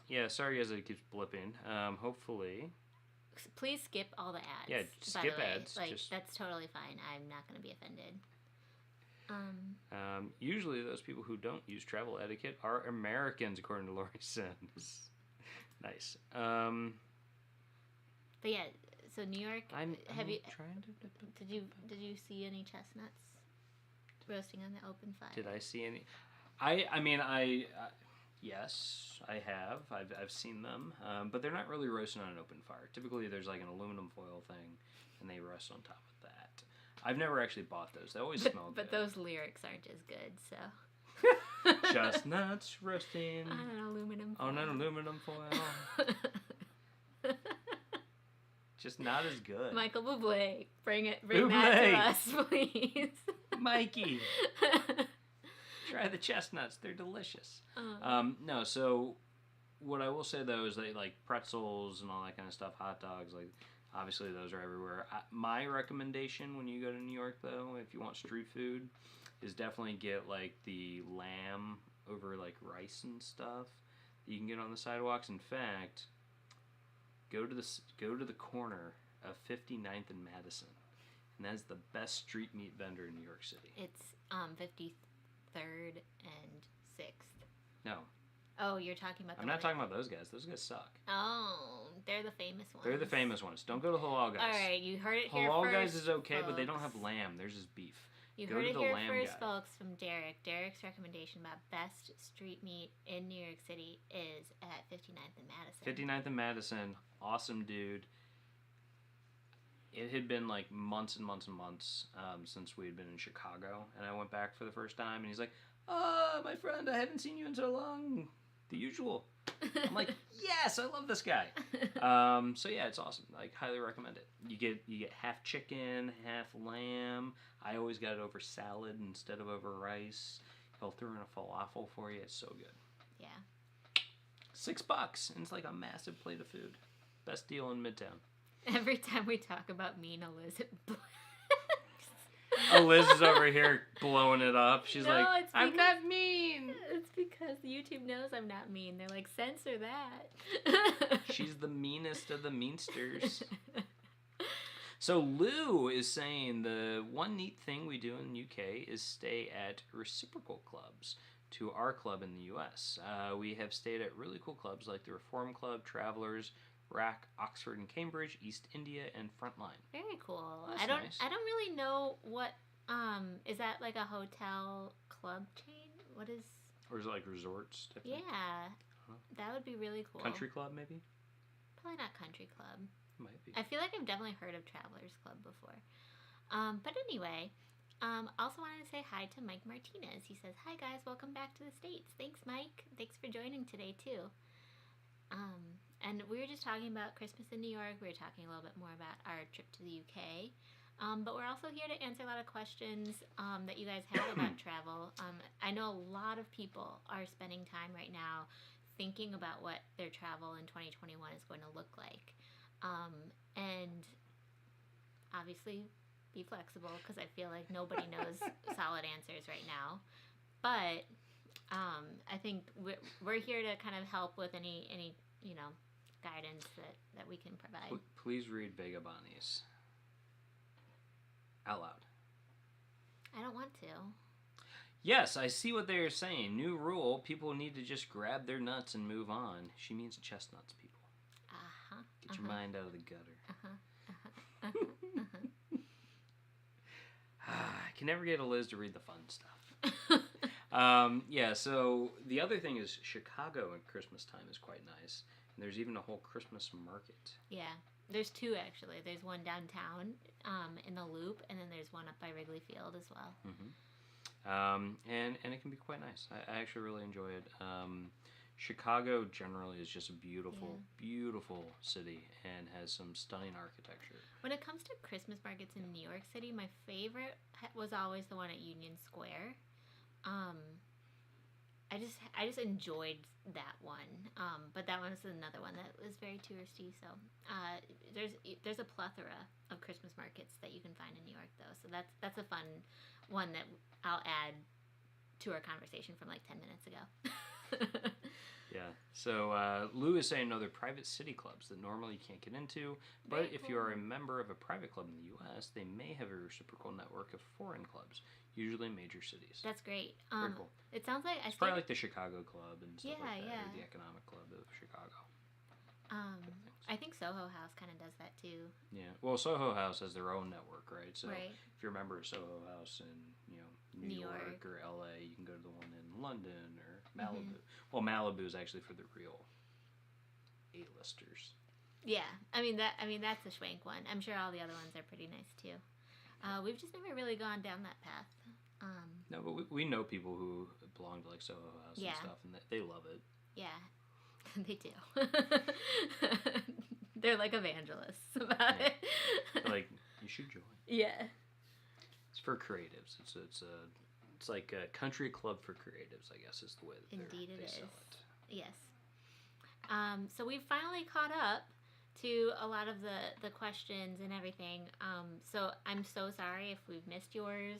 S1: Yeah, sorry guys that it keeps blipping. Hopefully.
S2: Please skip all the ads.
S1: Yeah, skip ads.
S2: Like that's totally fine. I'm not going to be offended.
S1: Usually those people who don't use travel etiquette are Americans, according to Lori Sims. Nice.
S2: But yeah, so New York. Did you see any chestnuts roasting on the open fire?
S1: Did I see any? Yes, I have. I've seen them, but they're not really roasting on an open fire. Typically, there's like an aluminum foil thing, and they roast on top of that. I've never actually bought those. They always smell good.
S2: But those lyrics aren't as good, so.
S1: Chestnuts roasting
S2: on an aluminum foil.
S1: On an aluminum foil. Just not as good.
S2: Michael Bublé, bring that to us, please.
S1: Mikey. Try the chestnuts. They're delicious. No, so what I will say, though, is they like pretzels and all that kind of stuff, hot dogs, like, obviously those are everywhere. My recommendation when you go to New York, though, if you want street food, is definitely get, like, the lamb over, like, rice and stuff that you can get on the sidewalks. In fact, go to the corner of 59th and Madison, and that's the best street meat vendor in New York City.
S2: It's 53rd and 6th.
S1: No.
S2: Oh, you're talking about
S1: I'm not talking about those guys. Those guys suck.
S2: Oh, they're the famous ones.
S1: They're the famous ones. Don't go to Halal Guys.
S2: All right, you heard it here
S1: Halal
S2: first,
S1: Guys is okay,
S2: folks.
S1: but they don't have lamb. Theirs is beef.
S2: You heard it here first, folks, from Derek. Derek's recommendation about best street meat in New York City is at 59th and Madison.
S1: 59th and Madison. Awesome dude. It had been like months and months and months since we had been in Chicago, and I went back for the first time, and he's like, "Oh, my friend, I haven't seen you in so long. The usual." I'm like, yes, I love this guy. So yeah, it's awesome. Like, highly recommend it. You get half chicken, half lamb. I always got it over salad instead of over rice. He'll throw in a falafel for you. It's so good.
S2: Yeah.
S1: $6, and it's like a massive plate of food. Best deal in Midtown.
S2: Every time we talk about mean Eliz, it
S1: Eliz is over here blowing it up. She's like, I'm not mean.
S2: It's because YouTube knows I'm not mean. They're like, censor that.
S1: She's the meanest of the meansters. So Lou is saying the one neat thing we do in the UK is stay at reciprocal clubs to our club in the US. We have stayed at really cool clubs like the Reform Club, Travelers, RAC, Oxford and Cambridge, East India, and Frontline.
S2: Very cool.
S1: That's nice.
S2: I don't really know what is that like a hotel club chain? What is?
S1: Or is it like resorts?
S2: Yeah, that would be really cool.
S1: Country club maybe?
S2: Probably not country club.
S1: Might be.
S2: I feel like I've definitely heard of Travelers Club before. But anyway, also wanted to say hi to Mike Martinez. He says, "Hi guys, welcome back to the States." Thanks, Mike. Thanks for joining today too. And we were just talking about Christmas in New York. We were talking a little bit more about our trip to the UK. But we're also here to answer a lot of questions that you guys have about travel. I know a lot of people are spending time right now thinking about what their travel in 2021 is going to look like. And obviously be flexible because I feel like nobody knows solid answers right now. But I think we're here to kind of help with any guidance that we can provide.
S1: Please read Vagabondies out loud.
S2: I don't want to.
S1: Yes, I see what they're saying. New rule, people need to just grab their nuts and move on. She means chestnuts, people. Get your mind out of the gutter. I can never get Eliz to read the fun stuff. Yeah, so the other thing is Chicago at Christmas time is quite nice. And there's even a whole Christmas market.
S2: Yeah. There's two, actually. There's one downtown in the Loop, and then there's one up by Wrigley Field as well.
S1: And it can be quite nice. I actually really enjoy it. Chicago generally is just a beautiful, beautiful city and has some stunning architecture.
S2: When it comes to Christmas markets in New York City, my favorite was always the one at Union Square. I just enjoyed that one. But that one is another one that was very touristy. So there's a plethora of Christmas markets that you can find in New York, though. So that's a fun one that I'll add to our conversation from like 10 minutes ago.
S1: Yeah. So Lou is saying they're private city clubs that normally you can't get into, but if you are a member of a private club in the U.S., they may have a reciprocal network of foreign clubs, usually in major cities.
S2: That's great.
S1: Very cool.
S2: It sounds like
S1: it's probably like the Chicago Club and stuff like that, or the Economic Club of Chicago.
S2: I think Soho House kind of does that too.
S1: Yeah. Well, Soho House has their own network, right? So if you're a member of Soho House in New York or LA, you can go to the one in London or Malibu. Well, Malibu is actually for the real A-listers.
S2: Yeah, I mean that's a schwank one. I'm sure all the other ones are pretty nice too. We've just never really gone down that path.
S1: No, but we know people who belong to like Soho House and stuff, and they love it.
S2: Yeah, they do. They're like evangelists about it.
S1: Like, you should join.
S2: Yeah.
S1: It's for creatives. It's like a country club for creatives, I guess, is the way that they sell it.
S2: Yes. So we've finally caught up to a lot of the questions and everything. So I'm so sorry if we've missed yours.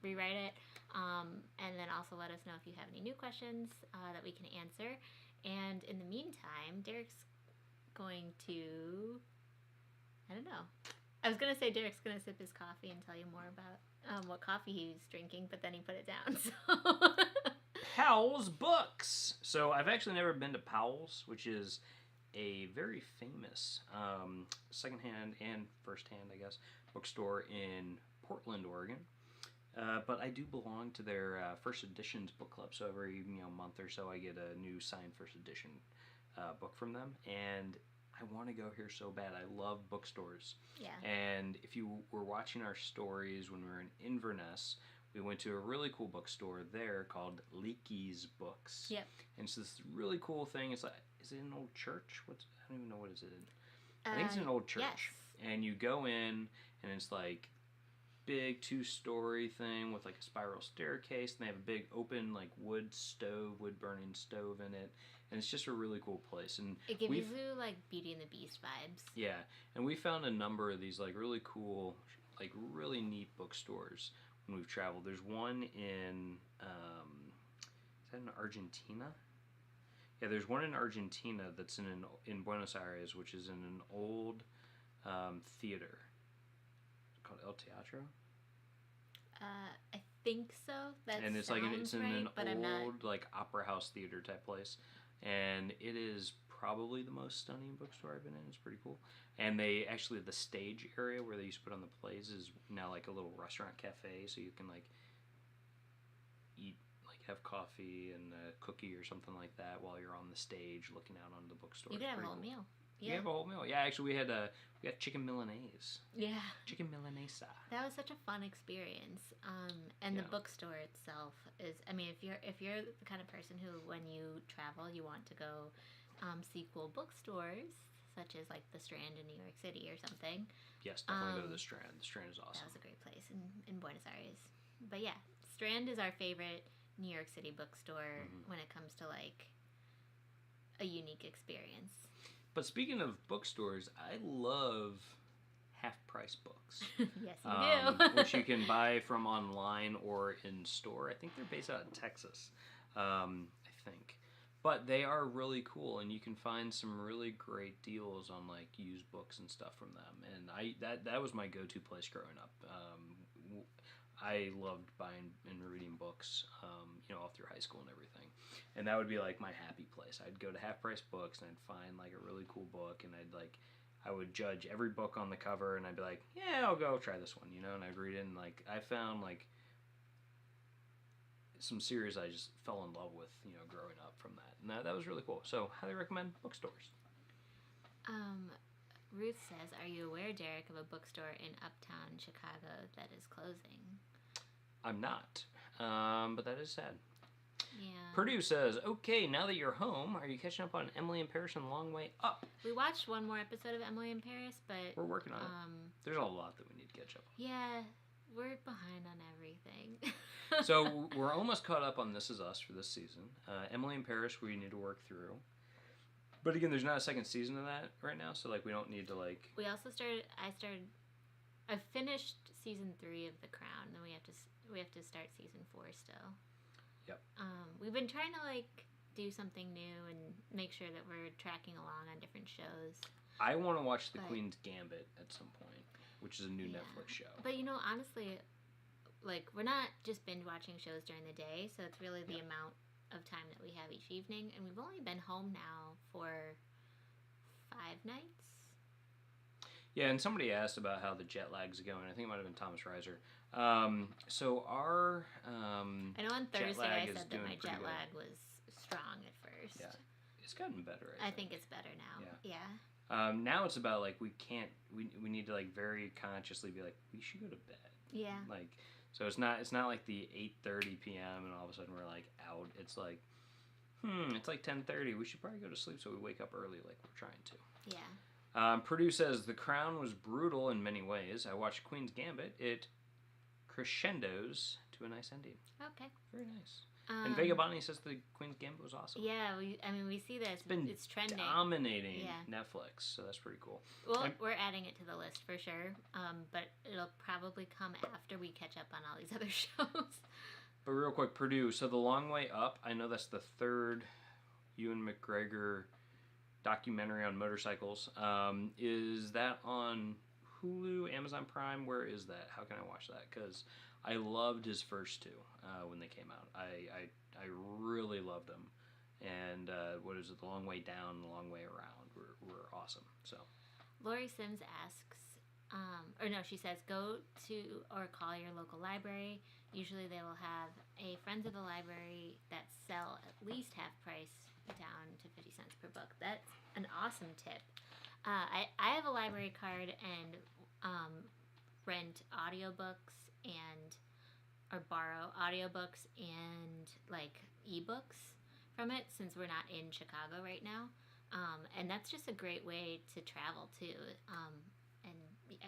S2: Rewrite it. And then also let us know if you have any new questions that we can answer. And in the meantime, Derek's going to... I don't know. I was going to say Derek's going to sip his coffee and tell you more about what coffee he's drinking, but then he put it down. So.
S1: Powell's Books. So I've actually never been to Powell's, which is a very famous secondhand and firsthand, I guess, bookstore in Portland, Oregon. But I do belong to their first editions book club. So every month or so, I get a new signed first edition book from them, and I want to go here so bad. I love bookstores.
S2: Yeah. And
S1: if you were watching our stories when we were in Inverness, we went to a really cool bookstore there called Leakey's Books.
S2: Yep.
S1: And it's this really cool thing. It's like, is it an old church? I don't even know what is it in. I think it's an old church.
S2: Yes.
S1: And you go in, and it's like big 2-story thing with like a spiral staircase, and they have a big open like wood burning stove in it, and it's just a really cool place. And
S2: it gives you like Beauty and the Beast vibes.
S1: Yeah, and we found a number of these like really cool, like really neat bookstores when we've traveled. There's one in is that in Argentina? Yeah, there's one in Argentina that's in Buenos Aires, which is in an old theater called El Teatro.
S2: I think so.
S1: And it's like it's in an old like opera house theater type place, and it is probably the most stunning bookstore I've been in. It's pretty cool. And they actually, the stage area where they used to put on the plays is now like a little restaurant cafe, so you can like eat, like have coffee and a cookie or something like that while you're on the stage looking out onto the bookstore.
S2: You can have a whole meal.
S1: Yeah. You have a whole meal. Yeah, actually we got chicken Milanese.
S2: Yeah.
S1: Chicken Milanesa.
S2: That was such a fun experience. And the bookstore itself is, I mean, if you're the kind of person who, when you travel, you want to go see cool bookstores, such as like the Strand in New York City or something.
S1: Yes, definitely go to the Strand. The Strand is awesome.
S2: That was a great place in Buenos Aires. But yeah, Strand is our favorite New York City bookstore when it comes to like a unique experience.
S1: But speaking of bookstores, I love half-price books.
S2: Yes, you do.
S1: Which you can buy from online or in store. I think they're based out of Texas, I think. But they are really cool, and you can find some really great deals on like used books and stuff from them. And that was my go-to place growing up. I loved buying and reading books, all through high school and everything. And that would be like my happy place. I'd go to Half Price Books and I'd find like a really cool book, and I would judge every book on the cover, and I'd be like, yeah, I'll go try this one, and I'd read it, and like I found like some series I just fell in love with, growing up from that. And that was really cool. So highly recommend bookstores.
S2: Ruth says, "Are you aware, Derek, of a bookstore in Uptown Chicago that is closing?"
S1: I'm not, but that is sad.
S2: Yeah.
S1: Purdue says, "Okay, now that you're home, are you catching up on Emily in Paris and Long Way Up?"
S2: We watched one more episode of Emily in Paris, but
S1: we're working on it. There's a lot that we need to catch up on.
S2: Yeah, we're behind on everything.
S1: So we're almost caught up on This Is Us for this season. Emily in Paris, we need to work through. But again, there's not a second season of that right now, so like we don't need to like.
S2: We also I finished season 3 of The Crown. Then we have to start season 4 still.
S1: Yep.
S2: We've been trying to like do something new and make sure that we're tracking along on different shows.
S1: I want to watch The Queen's Gambit at some point, which is a new Netflix show.
S2: But honestly, like we're not just binge watching shows during the day, so it's really the amount of time that we have each evening, and we've only been home now for 5 nights.
S1: Yeah, and somebody asked about how the jet lag's going. I think it might have been Thomas Reiser. So our
S2: I know on Thursday I said that my jet lag was strong at first.
S1: Yeah, it's gotten better.
S2: I think it's better now.
S1: Yeah. Now it's about like we need to like very consciously be like we should go to bed.
S2: Yeah.
S1: Like so it's not like the 8:30 p.m. and all of a sudden we're like out. It's like it's like 10:30. We should probably go to sleep so we wake up early like we're trying to.
S2: Yeah.
S1: Purdue says The Crown was brutal in many ways. I watched Queen's Gambit. It crescendos to a nice ending.
S2: Okay.
S1: Very nice. And Vega Bonnie says the Queen's Gambit was awesome.
S2: Yeah, we see this. It's trending.
S1: Dominating Netflix, so that's pretty cool.
S2: Well, we're adding it to the list for sure, but it'll probably come after we catch up on all these other shows.
S1: But real quick, Purdue, so The Long Way Up, I know that's the third Ewan McGregor documentary on motorcycles. Is that on Hulu, Amazon Prime? Where is that? How can I watch that? Because I loved his first two when they came out. I really loved them. And what is it? The Long Way Down and The Long Way Around were awesome. So,
S2: Lori Sims asks, she says, go to or call your local library. Usually they will have a Friends of the Library that sell at least half price down to 50 cents per book. That's an awesome tip. I have a library card and rent audiobooks or borrow audiobooks and like ebooks from it since we're not in Chicago right now. And that's just a great way to travel too. And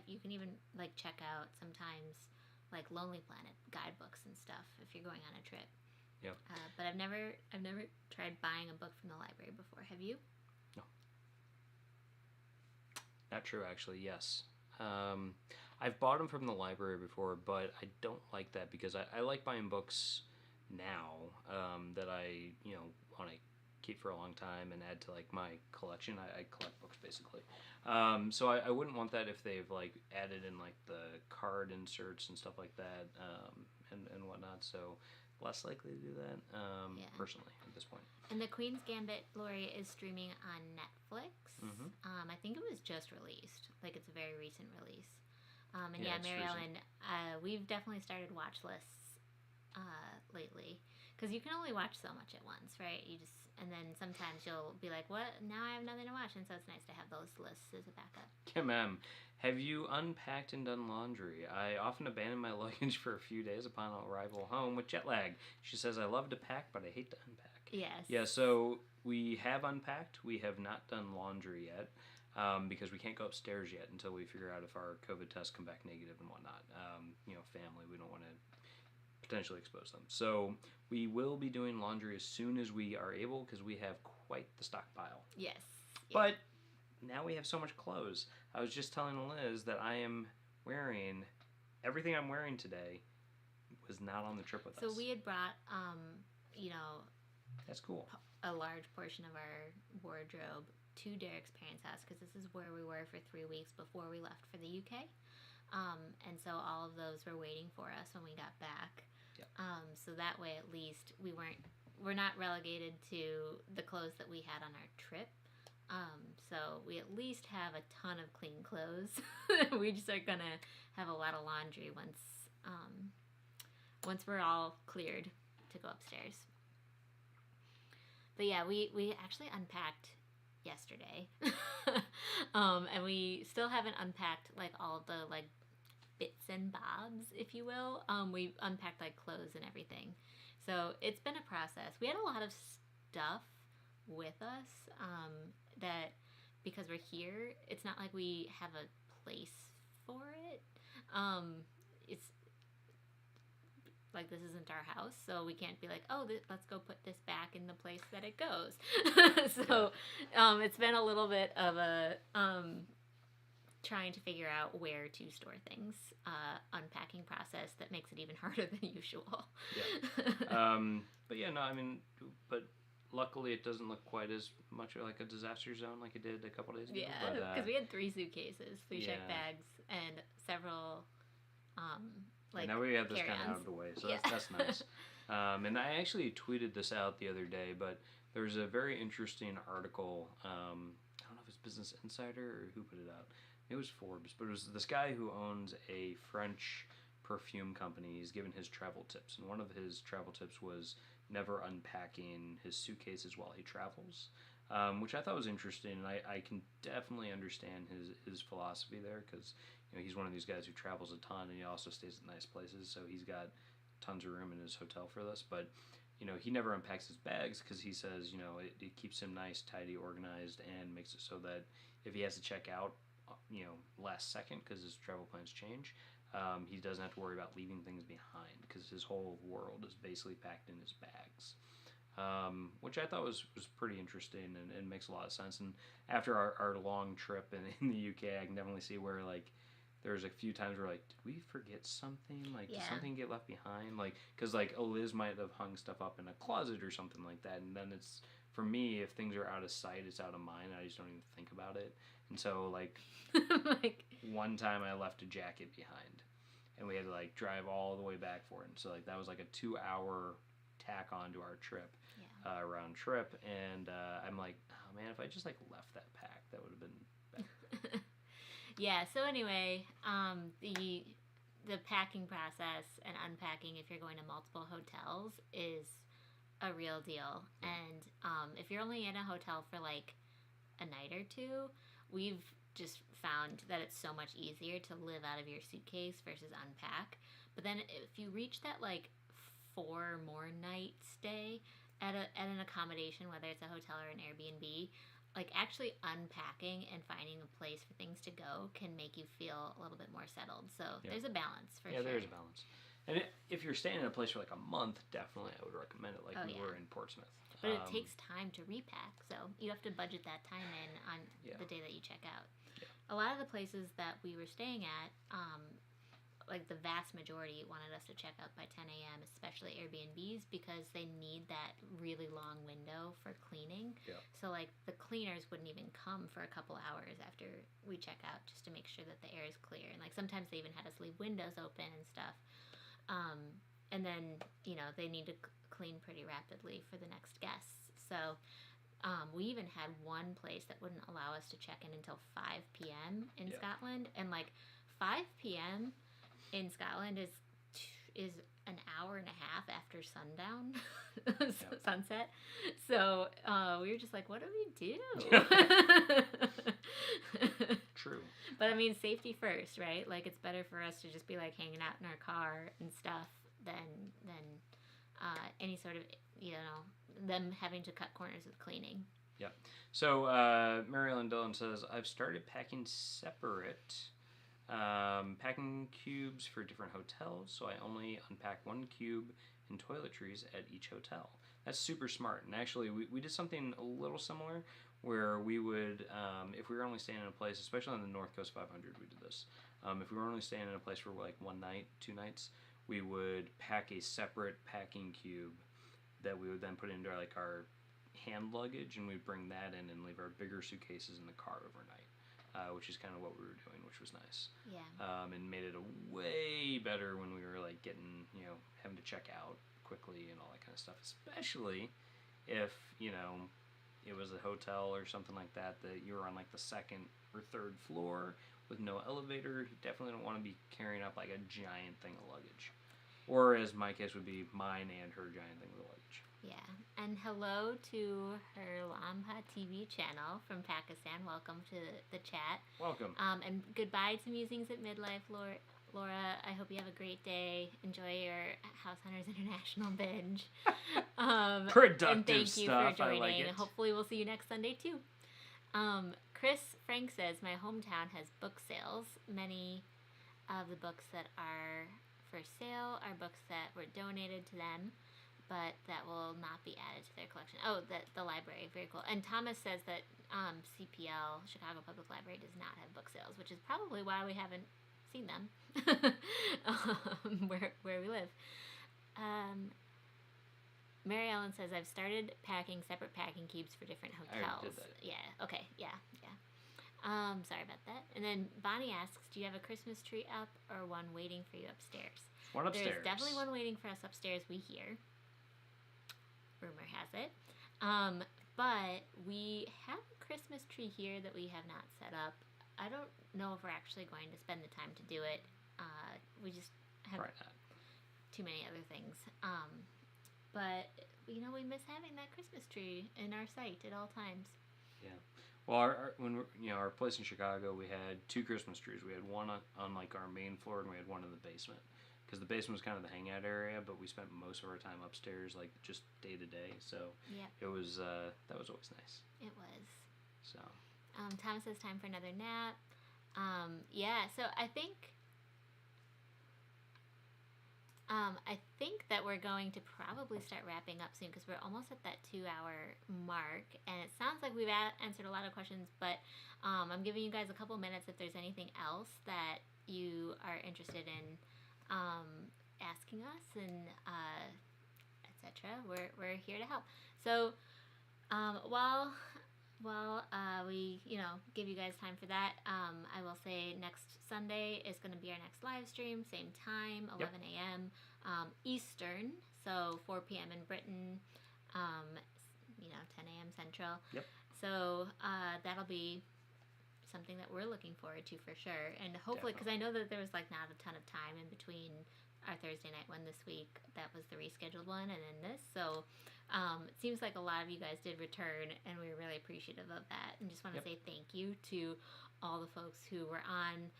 S2: you can even like check out sometimes like Lonely Planet guidebooks and stuff if you're going on a trip.
S1: Yep.
S2: But I've never tried buying a book from the library before. Have you?
S1: No. Not true, actually. Yes. I've bought them from the library before, but I don't like that because I like buying books now that I want to keep for a long time and add to like my collection. I collect books basically. So I wouldn't want that if they've like added in like the card inserts and stuff like that and whatnot. So less likely to do that personally at this point. And
S2: The Queen's Gambit, Lori, is streaming on Netflix.
S1: Mm-hmm.
S2: I think it was just released. Like it's a very recent release. Mary Ellen, we've definitely started watch lists lately because you can only watch so much at once, right? And then sometimes you'll be like, what? Now I have nothing to watch. And so it's nice to have those lists as a backup.
S1: Kim M., have you unpacked and done laundry? I often abandon my luggage for a few days upon arrival home with jet lag. She says, I love to pack, but I hate to unpack.
S2: Yes.
S1: Yeah, so we have unpacked. We have not done laundry yet because we can't go upstairs yet until we figure out if our COVID tests come back negative and whatnot. Family, we don't want to potentially expose them. So we will be doing laundry as soon as we are able because we have quite the stockpile.
S2: Yes.
S1: But now we have so much clothes. I was just telling Eliz that I am wearing everything I'm wearing today was not on the trip with us.
S2: So we had brought,
S1: that's cool.
S2: A large portion of our wardrobe to Derek's parents' house because this is where we were for 3 weeks before we left for the UK. And so all of those were waiting for us when we got back.
S1: Yep.
S2: So that way at least we're not relegated to the clothes that we had on our trip. So we at least have a ton of clean clothes. We just are gonna have a lot of laundry once we're all cleared to go upstairs. But yeah, we actually unpacked yesterday. And we still haven't unpacked like all of the like bits and bobs, if you will. We unpacked like clothes and everything. So it's been a process. We had a lot of stuff with us that because we're here, it's not like we have a place for it. It's like this isn't our house, so we can't be like, oh, let's go put this back in the place that it goes. So it's been a little bit of a trying to figure out where to store things, unpacking process that makes it even harder than usual.
S1: Yeah. But yeah, no, I mean, but luckily it doesn't look quite as much like a disaster zone like it did a couple days ago.
S2: Yeah, because we had 3 suitcases, 3 check bags, and several like
S1: and now we have this kind of out of the way, so that's nice. And I actually tweeted this out the other day, but there's a very interesting article. I don't know if it's Business Insider or who put it out. It was Forbes, but it was this guy who owns a French perfume company. He's given his travel tips, and one of his travel tips was never unpacking his suitcases while he travels, which I thought was interesting, and I can definitely understand his philosophy there, because he's one of these guys who travels a ton, and he also stays at nice places, so he's got tons of room in his hotel for this. But he never unpacks his bags because he says it keeps him nice, tidy, organized, and makes it so that if he has to check out last second because his travel plans change, he doesn't have to worry about leaving things behind because his whole world is basically packed in his bags, which I thought was pretty interesting and makes a lot of sense. And after our long trip in the UK, I can definitely see where like there's a few times where like, did we forget something? Like, did something get left behind? Like, because like Eliz might have hung stuff up in a closet or something like that, and then it's, for me, if things are out of sight, it's out of mind. I just don't even think about it. And so like one time I left a jacket behind, and we had to like drive all the way back for it. And so like that was like a 2-hour tack on to our trip, round trip. And I'm like, oh man, if I just like left that pack, that would have been better.
S2: Yeah. So anyway, the packing process and unpacking if you're going to multiple hotels is a real deal. And if you're only in a hotel for like a night or two, we've just found that it's so much easier to live out of your suitcase versus unpack. But then if you reach that like 4 more night stay at an accommodation, whether it's a hotel or an Airbnb, like actually unpacking and finding a place for things to go can make you feel a little bit more settled. So there's a balance for sure. Yeah,
S1: there's a balance. And if you're staying in a place for like a month, definitely I would recommend it, like we were in Portsmouth.
S2: But it takes time to repack, so you have to budget that time in on the day that you check out. Yeah. A lot of the places that we were staying at, like the vast majority wanted us to check out by 10 a.m., especially Airbnbs, because they need that really long window for cleaning. Yeah. So like the cleaners wouldn't even come for a couple hours after we check out just to make sure that the air is clear. And like sometimes they even had us leave windows open and stuff. And then, they need to clean pretty rapidly for the next guests. So we even had one place that wouldn't allow us to check in until 5 p.m. in Scotland. And like 5 p.m. in Scotland is an hour and a half after sundown, sunset. So we were just like, what do we do?
S1: True.
S2: But I mean, safety first, right? Like it's better for us to just be like hanging out in our car and stuff than any sort of, them having to cut corners with cleaning.
S1: Yeah. So Marilyn Dillon says, I've started packing separate packing cubes for different hotels, so I only unpack 1 cube and toiletries at each hotel. That's super smart. And actually, we did something a little similar where we would, if we were only staying in a place, especially on the North Coast 500, we did this. If we were only staying in a place for like 1 night, 2 nights, we would pack a separate packing cube that we would then put into like our hand luggage, and we'd bring that in and leave our bigger suitcases in the car overnight, which is kind of what we were doing, which was nice. Yeah. And made it way better when we were like getting, having to check out quickly and all that kind of stuff, especially if, it was a hotel or something like that you were on like the 2nd or 3rd floor with no elevator. You definitely don't want to be carrying up like a giant thing of luggage. Or as my case would be, mine and her giant thing of luggage.
S2: Yeah. And hello to her Lamha TV channel from Pakistan. Welcome to the chat.
S1: Welcome.
S2: And goodbye to Musings at Midlife, Laura. I hope you have a great day. Enjoy your House Hunters International binge.
S1: Productive
S2: and thank you
S1: stuff.
S2: for joining.
S1: I like it.
S2: Hopefully we'll see you next Sunday too. Chris Frank says, my hometown has book sales. Many of the books that are for sale are books that were donated to them, but that will not be added to their collection. Oh, the library. Very cool. And Thomas says that CPL, Chicago Public Library, does not have book sales, which is probably why we haven't seen them where we live. Mary Ellen says, I've started packing separate packing cubes for different hotels.
S1: I did that.
S2: Yeah, okay, yeah. Sorry about that. And then Bonnie asks, do you have a Christmas tree up or one waiting for you upstairs?
S1: One upstairs.
S2: There's definitely one waiting for us upstairs, we hear. Rumor has it. But we have a Christmas tree here that we have not set up. I don't know if we're actually going to spend the time to do it. We just have too many other things. But, we miss having that Christmas tree in our sight at all times.
S1: Yeah. Well, our place in Chicago, we had 2 Christmas trees. We had one on like our main floor, and we had one in the basement. Because the basement was kind of the hangout area, but we spent most of our time upstairs, like just day to day. So it was that was always nice.
S2: It was.
S1: So.
S2: Thomas says time for another nap. So I think that we're going to probably start wrapping up soon because we're almost at that 2-hour mark, and it sounds like we've answered a lot of questions, but I'm giving you guys a couple minutes if there's anything else that you are interested in asking us, and etc. We're here to help. So while we give you guys time for that, I will say next Sunday is going to be our next live stream, same time, 11 a.m. Eastern, so 4 p.m. in Britain, 10 a.m. Central.
S1: Yep.
S2: So that'll be something that we're looking forward to for sure, and hopefully, because I know that there was not a ton of time in between our Thursday night one this week. That was the rescheduled one, and then this. So it seems like a lot of you guys did return, and we were really appreciative of that. And just want to say thank you to all the folks who were on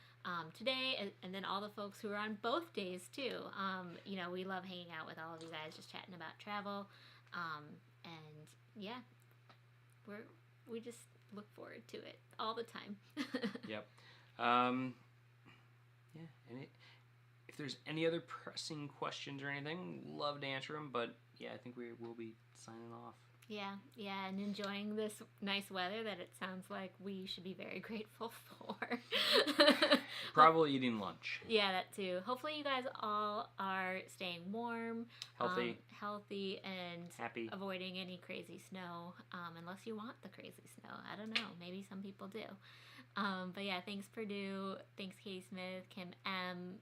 S2: today, and then all the folks who were on both days too. We love hanging out with all of you guys, just chatting about travel, and we just look forward to it all the time.
S1: Yep. And if there's any other pressing questions or anything, love to answer them. But I think we will be signing off. Yeah,
S2: and enjoying this nice weather that it sounds like we should be very grateful for.
S1: Probably eating lunch.
S2: Yeah, that too. Hopefully you guys all are staying warm, healthy, and
S1: happy.
S2: Avoiding any crazy snow, unless you want the crazy snow. I don't know. Maybe some people do. But thanks Purdue. Thanks Katie Smith, Kim M.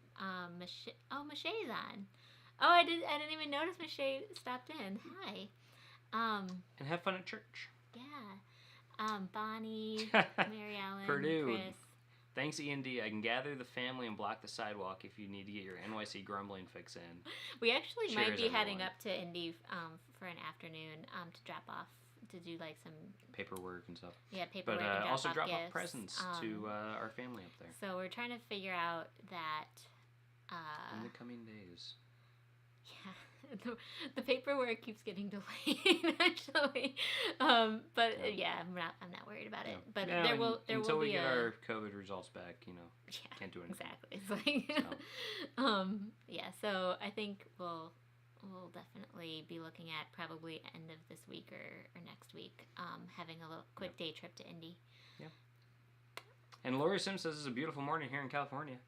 S2: Michelle's on. Oh, I didn't even notice Michelle stopped in. Hi.
S1: And have fun at church.
S2: Yeah. Bonnie, Mary Ellen,
S1: Purdue.
S2: Chris.
S1: Thanks, E&D. I can gather the family and block the sidewalk if you need to get your NYC grumbling fix in.
S2: We actually might be heading up to Indy for an afternoon to drop off, to do some
S1: paperwork and stuff.
S2: Yeah, paperwork.
S1: But
S2: and
S1: also drop
S2: gifts.
S1: off presents to our family up there.
S2: So we're trying to figure out that
S1: in the coming days.
S2: Yeah, the paperwork keeps getting delayed actually, but I'm not worried about it. But there will
S1: until
S2: be
S1: we get our COVID results back, can't do anything.
S2: Exactly. It's so I think we'll definitely be looking at probably end of this week or next week, having a little quick day trip to Indy. Yeah.
S1: And Lori Sims says it's a beautiful morning here in California.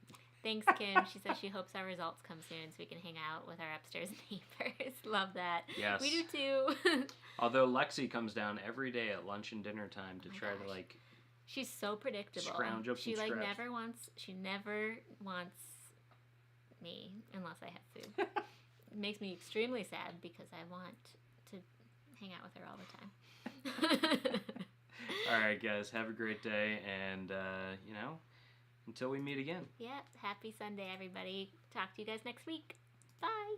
S2: Thanks, Kim. She says she hopes our results come soon so we can hang out with our upstairs neighbors. Love that.
S1: Yes.
S2: We do too.
S1: Although Lexi comes down every day at lunch and dinner time to try to
S2: She's so predictable.
S1: Scrounge up some
S2: scraps. She never wants me unless I have food. It makes me extremely sad because I want to hang out with her all the time.
S1: All right, guys. Have a great day, and until we meet again.
S2: Yeah. Happy Sunday, everybody. Talk to you guys next week. Bye.